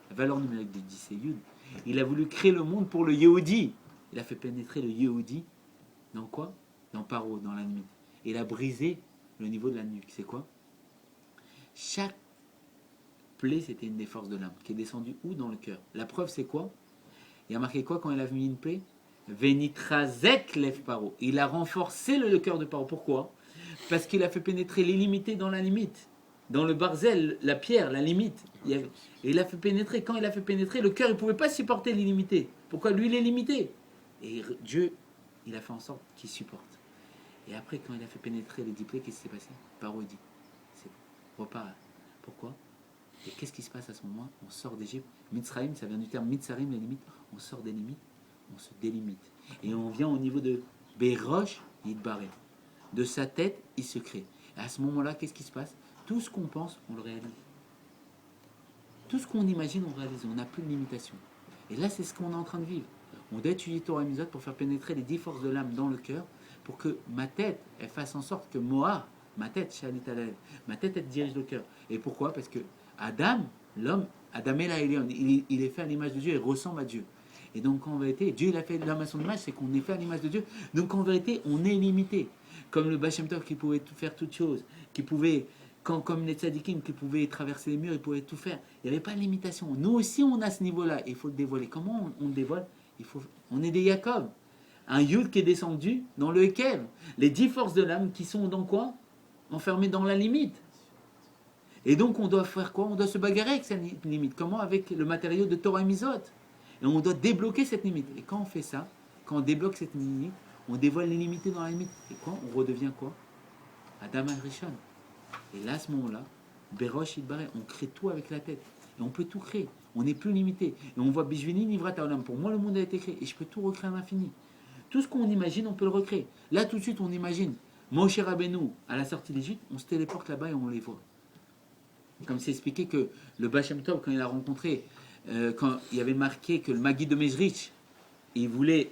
La valeur numérique du 10, c'est Yud. Il a voulu créer le monde pour le Yehudi. Il a fait pénétrer le Yehudi dans quoi? Dans Paro, dans la limite. Et il a brisé le niveau de la nuque. C'est quoi? Chaque plaie, c'était une des forces de l'âme qui est descendue où? Dans le cœur. La preuve, c'est quoi? Il a marqué quoi quand il a mis une plaie? Venitrazek lève Paro. Il a renforcé le cœur de Paro. Pourquoi? Parce qu'il a fait pénétrer l'illimité dans la limite. Dans le barzel, la pierre, la limite. Et il a fait pénétrer. Quand il a fait pénétrer, le cœur, il ne pouvait pas supporter l'illimité. Pourquoi? Lui, il est limité. Et Dieu, il a fait en sorte qu'il supporte. Et après, quand il a fait pénétrer les 10 plaies, qu'est-ce qui s'est passé? Paro dit, c'est bon, repart. Pourquoi? Et qu'est-ce qui se passe à ce moment? On sort d'Égypte. Mitzrayim, ça vient du terme Mitzarim, les limites. On sort des limites, on se délimite. Et on vient au niveau de Béroche, Yitbaré. De sa tête, il se crée. Et à ce moment-là, qu'est-ce qui se passe? Tout ce qu'on pense, on le réalise. Tout ce qu'on imagine, on réalise. On n'a plus de limitation. Et là, c'est ce qu'on est en train de vivre. On doit étudier Torah Mitzvot pour faire pénétrer les 10 forces de l'âme dans le cœur, pour que ma tête, elle fasse en sorte que Moa, ma tête, Shalit Alel, ma tête, elle dirige le cœur. Et pourquoi? Parce que Adam, l'homme, Adam et Elion, il est fait à l'image de Dieu, il ressemble à Dieu. Et donc en vérité, Dieu il a fait l'homme à son image, c'est qu'on est fait à l'image de Dieu. Donc en vérité, on est limité. Comme le Baal Shem Tov qui pouvait tout faire toutes choses, qui pouvait, comme les tzadikim qui pouvaient traverser les murs, ils pouvaient tout faire. Il n'y avait pas de limitation. Nous aussi, on a ce niveau-là. Il faut le dévoiler. Comment on le dévoile? On est des Yaakov. Un Yud qui est descendu dans le Hekev. Les 10 forces de l'âme qui sont dans quoi? Enfermées dans la limite. Et donc on doit faire quoi? On doit se bagarrer avec cette limite. Comment? Avec le matériau de Torah Mitzvot. Et on doit débloquer cette limite. Et quand on fait ça, quand on débloque cette limite, on dévoile l'illimité dans la limite. Et quoi? On redevient quoi? Adam Rishon. Et là, à ce moment-là, Berosh Yitbaré, on crée tout avec la tête. Et on peut tout créer. On n'est plus limité. Et on voit Bijvini Nivrat Haolam. Pour moi, le monde a été créé. Et je peux tout recréer à l'infini. Tout ce qu'on imagine, on peut le recréer. Là, tout de suite, on imagine Moshe Rabbeinu à la sortie d'Égypte, on se téléporte là-bas et on les voit. Comme c'est expliqué que le Baal Shem Tov, quand il a rencontré, quand il y avait marqué que le Maguid de Mezrich, il voulait,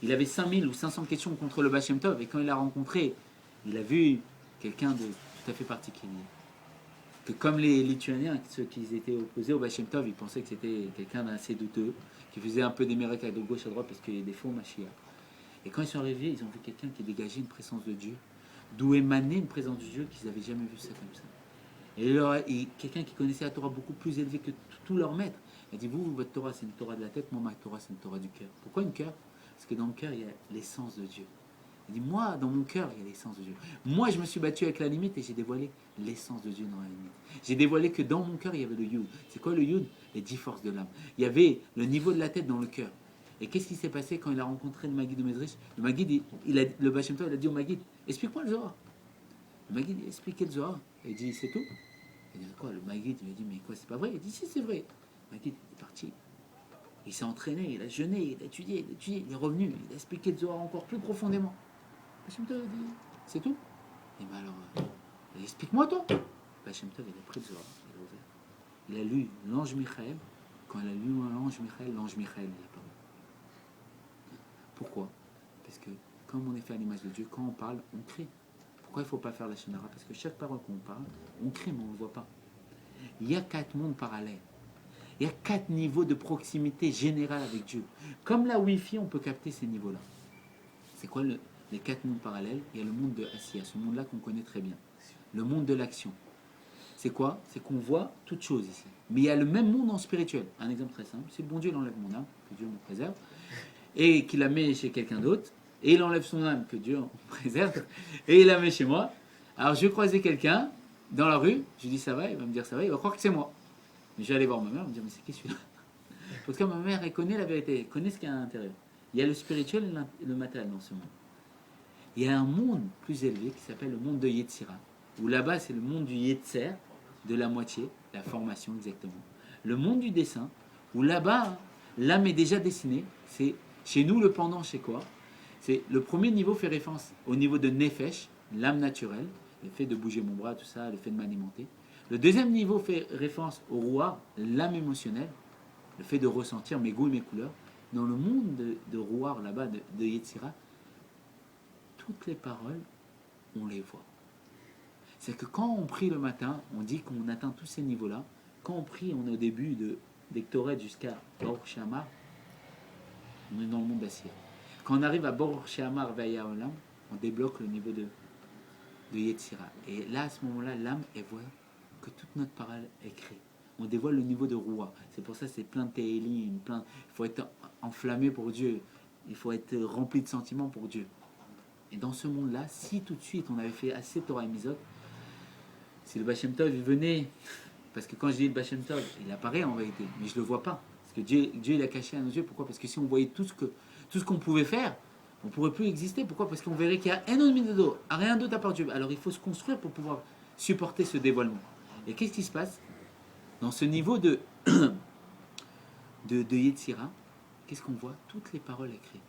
il avait 5000 ou 500 questions contre le Baal Shem Tov, et quand il l'a rencontré, il a vu quelqu'un de tout à fait particulier. Que comme les Lituaniens, ceux qui étaient opposés au Baal Shem Tov, ils pensaient que c'était quelqu'un d'assez douteux, qui faisait un peu des miracles à gauche à droite parce qu'il y a des faux Mashiach. Et quand ils sont arrivés, ils ont vu quelqu'un qui dégageait une présence de Dieu, d'où émanait une présence de Dieu qu'ils n'avaient jamais vu ça comme ça. Et quelqu'un qui connaissait la Torah beaucoup plus élevée que tous leurs maîtres. Il a dit, vous, votre Torah, c'est une Torah de la tête, moi, ma Torah, c'est une Torah du cœur. Pourquoi une cœur? Parce que dans le cœur, il y a l'essence de Dieu. Il dit, moi, dans mon cœur, il y a l'essence de Dieu. Moi, je me suis battu avec la limite et j'ai dévoilé l'essence de Dieu dans la limite. J'ai dévoilé que dans mon cœur, il y avait le Yud. C'est quoi le Yud? Les 10 forces de l'âme. Il y avait le niveau de la tête dans le cœur. Et qu'est-ce qui s'est passé quand il a rencontré le Maguid de Mezrich? Le Maguid, le Baal Shem Tov, il a dit au Maguid, explique-moi le Zohar. Le Maguid, expliquez le Zohar. Et il dit, c'est tout. Il dit, quoi? Le Maguid, il lui a dit, mais quoi, c'est pas vrai? Il dit, si, c'est vrai. Le Maguid est parti. Il s'est entraîné, il a jeûné, il a étudié, il est revenu, il a expliqué le Zohar encore plus profondément. Le Shem Tov a dit, c'est tout. Et bien alors, explique-moi toi. Le Shem Tov, il a pris le Zohar, il a ouvert. Il a lu l'ange Michael. Quand il a lu l'ange Michael, il a parlé. Pourquoi? Parce que comme on est fait à l'image de Dieu, quand on parle, on crée. Pourquoi il ne faut pas faire la Shonara? Parce que chaque parole qu'on parle, on crée, mais on ne le voit pas. Il y a 4 mondes parallèles. Il y a 4 niveaux de proximité générale avec Dieu. Comme la Wi-Fi, on peut capter ces niveaux-là. C'est quoi les 4 mondes parallèles? Il y a le monde de Asiya, ce monde-là qu'on connaît très bien. Le monde de l'action. C'est quoi? C'est qu'on voit toutes choses ici. Mais il y a le même monde en spirituel. Un exemple très simple, si le bon Dieu il enlève mon âme, que Dieu me préserve, et qu'il la met chez quelqu'un d'autre, et il enlève son âme, que Dieu me préserve, et il la met chez moi. Alors je vais croiser quelqu'un dans la rue, je lui dis ça va, il va me dire ça va, il va croire que c'est moi. Mais je vais aller voir ma mère, elle va me dire mais c'est qui celui-là? Parce que ma mère, elle connaît la vérité, elle connaît ce qu'il y a à l'intérieur. Il y a le spirituel et le matériel dans ce monde. Il y a un monde plus élevé qui s'appelle le monde de Yetzira, où là-bas c'est le monde du Yetzer, de la moitié, la formation exactement. Le monde du dessin, où là-bas, l'âme est déjà dessinée, c'est chez nous le pendant, c'est quoi? C'est le premier niveau fait référence au niveau de Nefesh, l'âme naturelle, le fait de bouger mon bras, tout ça, le fait de m'alimenter. Le deuxième niveau fait référence au roi, l'âme émotionnelle, le fait de ressentir mes goûts et mes couleurs. Dans le monde de roi, là-bas, de Yetzira, toutes les paroles, on les voit. C'est que quand on prie le matin, on dit qu'on atteint tous ces niveaux-là. Quand on prie, on est au début de Dektoret jusqu'à Baruch She'amar, on est dans le monde d'Assiya. Quand on arrive à Baruch She'amar Vaya Olam, on débloque le niveau de Yetzira. Et là, à ce moment-là, l'âme, elle voit que toute notre parole est créée. On dévoile le niveau de roi. C'est pour ça que c'est plein de télim, il faut être enflammé pour Dieu. Il faut être rempli de sentiments pour Dieu. Et dans ce monde-là, si tout de suite on avait fait assez Torah et Mizot, si le Baal Shem Tov il venait, parce que quand je dis le Baal Shem Tov, il apparaît en réalité, mais je ne le vois pas. Parce que Dieu il a caché à nos yeux. Pourquoi? Parce que si on voyait tout ce qu'on pouvait faire, on ne pourrait plus exister. Pourquoi? Parce qu'on verrait qu'il y a un autre milieu, rien d'autre à part Dieu. Alors il faut se construire pour pouvoir supporter ce dévoilement. Et qu'est-ce qui se passe? Dans ce niveau de Yetzira, qu'est-ce qu'on voit? Toutes les paroles écrites.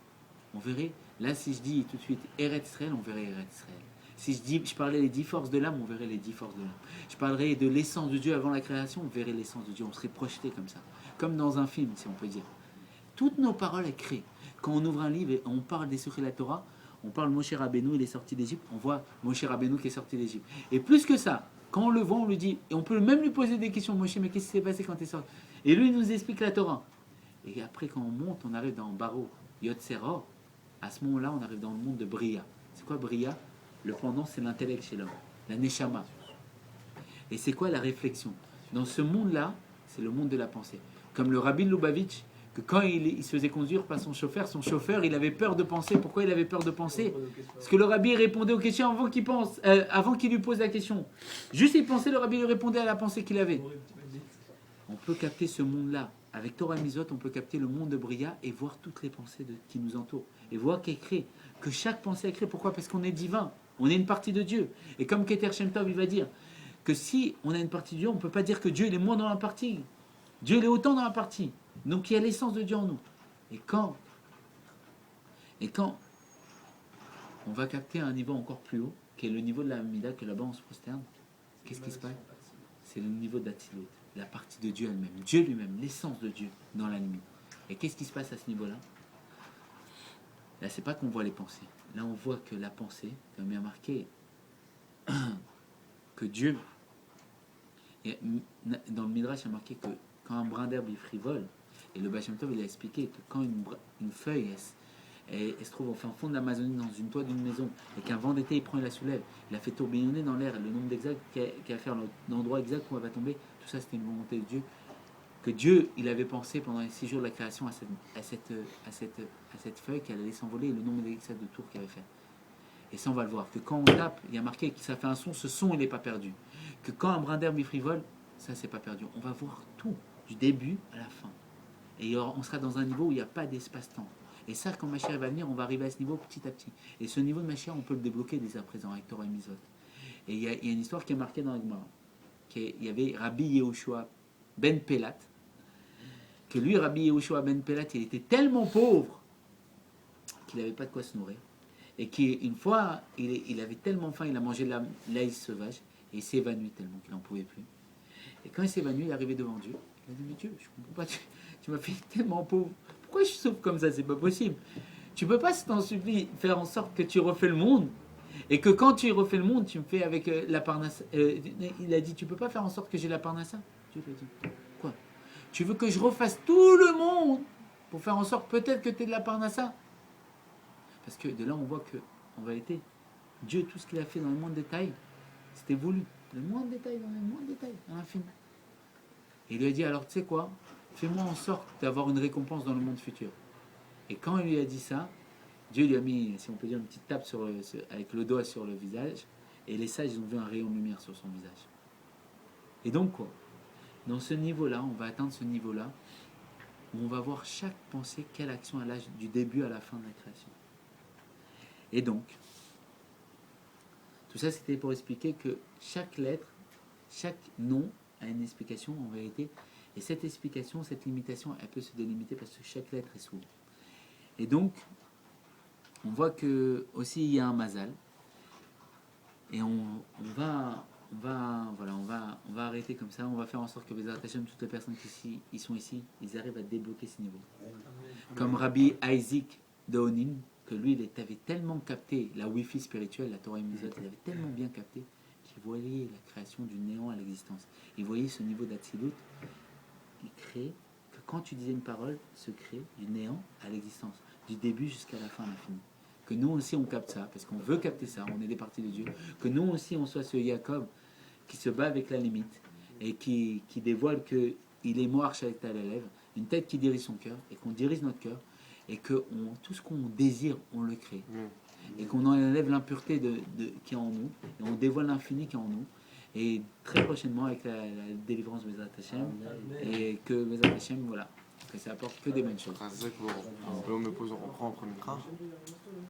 On verrait, là si je dis tout de suite Eretz Israël, on verrait Eretz Israël. Si je parlais les 10 forces de l'âme, on verrait les 10 forces de l'âme. Je parlerais de l'essence de Dieu avant la création, on verrait l'essence de Dieu. On serait projeté comme ça. Comme dans un film, si on peut dire. Toutes nos paroles écrites. Quand on ouvre un livre et on parle des secrets de la Torah, on parle Moshe Rabbeinu, il est sorti d'Égypte, on voit Moshe Rabbeinu qui est sorti d'Égypte. Et plus que ça, quand on le voit, on lui dit, et on peut même lui poser des questions, Moshe, mais qu'est-ce qui s'est passé quand tu es sorti? Et lui, il nous explique la Torah. Et après, quand on monte, on arrive dans Baruch, Yotzeror. À ce moment-là, on arrive dans le monde de Bria. C'est quoi Bria? Le pendant, c'est l'intellect chez l'homme, la Neshama. Et c'est quoi la réflexion? Dans ce monde-là, c'est le monde de la pensée. Comme le Rabbi Lubavitch, que quand il se faisait conduire par son chauffeur, il avait peur de penser. Pourquoi il avait peur de penser? Parce que le Rabbi répondait aux questions avant qu'il pense, avant qu'il lui pose la question. Juste il pensait, le Rabbi lui répondait à la pensée qu'il avait. On peut capter ce monde-là. Avec Torah Mizot, on peut capter le monde de Bria et voir toutes les pensées qui nous entourent. Et voir qu'elle crée, que chaque pensée est créée. Pourquoi? Parce qu'on est divin. On est une partie de Dieu. Et comme Keter Shem Tov, il va dire, que si on a une partie de Dieu, on ne peut pas dire que Dieu il est moins dans la partie. Dieu il est autant dans la partie. Donc il y a l'essence de Dieu en nous. Et quand on va capter un niveau encore plus haut, qui est le niveau de la Hamida, que là-bas on se prosterne, qu'est-ce qui se passe? C'est le niveau d'Atsilut, la partie de Dieu elle-même, Dieu lui-même, l'essence de Dieu dans la limite. Et qu'est-ce qui se passe à ce niveau-là? Là, c'est pas qu'on voit les pensées. Là, on voit que la pensée, comme il y a marqué, que Dieu, dans le Midrash, il y a marqué que quand un brin d'herbe est frivole, et le Baal Shem Tov, il a expliqué que quand une feuille, elle se trouve au fin fond de l'Amazonie, dans une toit d'une maison, et qu'un vent d'été, il prend et la soulève, il a fait tourbillonner dans l'air le nombre d'exacts qu'il y a à faire, l'endroit exact où elle va tomber, tout ça, c'était une volonté de Dieu. Que Dieu, il avait pensé pendant les 6 jours de la création à cette feuille qui allait s'envoler et le nombre exact de tours qu'elle avait fait. Et ça, on va le voir. Que quand on tape, il y a marqué que ça fait un son, ce son, il n'est pas perdu. Que quand un brin d'herbe est frivole, ça, c'est pas perdu. On va voir tout, du début à la fin. Et on sera dans un niveau où il n'y a pas d'espace-temps. Et ça, quand Mashiach va venir, on va arriver à ce niveau petit à petit. Et ce niveau de Mashiach, on peut le débloquer dès à présent avec Torah et Mizot. Et il y a une histoire qui est marquée dans la Gemara. Il y avait Rabbi Yehoshua ben Pelat, que lui, Rabbi Yehoshua ben Pelat, il était tellement pauvre qu'il n'avait pas de quoi se nourrir. Et qu'une fois, il avait tellement faim, il a mangé de l'ail sauvage, et il s'est évanoui tellement qu'il n'en pouvait plus. Et quand il s'est évanoui, il est arrivé devant Dieu. Il a dit, mais Dieu, je ne comprends pas, tu m'as fait tellement pauvre. Pourquoi je souffre comme ça? C'est pas possible. Tu peux pas, si t'en supplie, faire en sorte que tu refais le monde, et que quand tu refais le monde, tu me fais avec la parnassa. Il a dit, tu peux pas faire en sorte que j'ai la parnassa? Dieu lui a dit, quoi? Tu veux que je refasse tout le monde pour faire en sorte peut-être que tu aies de la parnassa? Parce que de là, on voit que, en réalité, Dieu, tout ce qu'il a fait dans le moindre détail, c'était voulu. Le moindre détail, dans le moindre détail, à l'infini. Et il lui a dit, alors tu sais quoi? Fais-moi en sorte d'avoir une récompense dans le monde futur. Et quand il lui a dit ça, Dieu lui a mis, si on peut dire, une petite tape avec le doigt sur le visage, et les sages, ils ont vu un rayon de lumière sur son visage. Et donc quoi? Dans ce niveau-là, on va atteindre ce niveau-là, où on va voir chaque pensée, quelle action elle a du début à la fin de la création. Et donc, tout ça c'était pour expliquer que chaque lettre, chaque nom a une explication en vérité. Et cette explication, cette limitation, elle peut se délimiter parce que chaque lettre est sourde. Et donc, on voit que aussi il y a un mazal. Et on va arrêter comme ça. On va faire en sorte que Bezrat Hashem, toutes les personnes qui sont ici, ils arrivent à débloquer ce niveau. Comme Rabbi Isaac de Onin, que lui, il avait tellement capté la Wi-Fi spirituelle, la Torah et Mizot, il avait tellement bien capté qu'il voyait la création du néant à l'existence. Il voyait ce niveau d'Atsilut. Il crée que quand tu disais une parole, se crée du néant à l'existence, du début jusqu'à la fin, à l'infini. Que nous aussi on capte ça, parce qu'on veut capter ça, on est des parties de Dieu. Que nous aussi on soit ce Jacob qui se bat avec la limite et qui dévoile qu'il est mort avec ta lèvre, une tête qui dirige son cœur et qu'on dirige notre cœur et que tout ce qu'on désire, on le crée. Et qu'on enlève l'impureté qui est en nous et on dévoile l'infini qui est en nous. Et très prochainement avec la délivrance de Bezrat Hashem, et que Bezrat Hashem, voilà, que ça apporte que des bonnes choses. On me pose, on reprend en premier.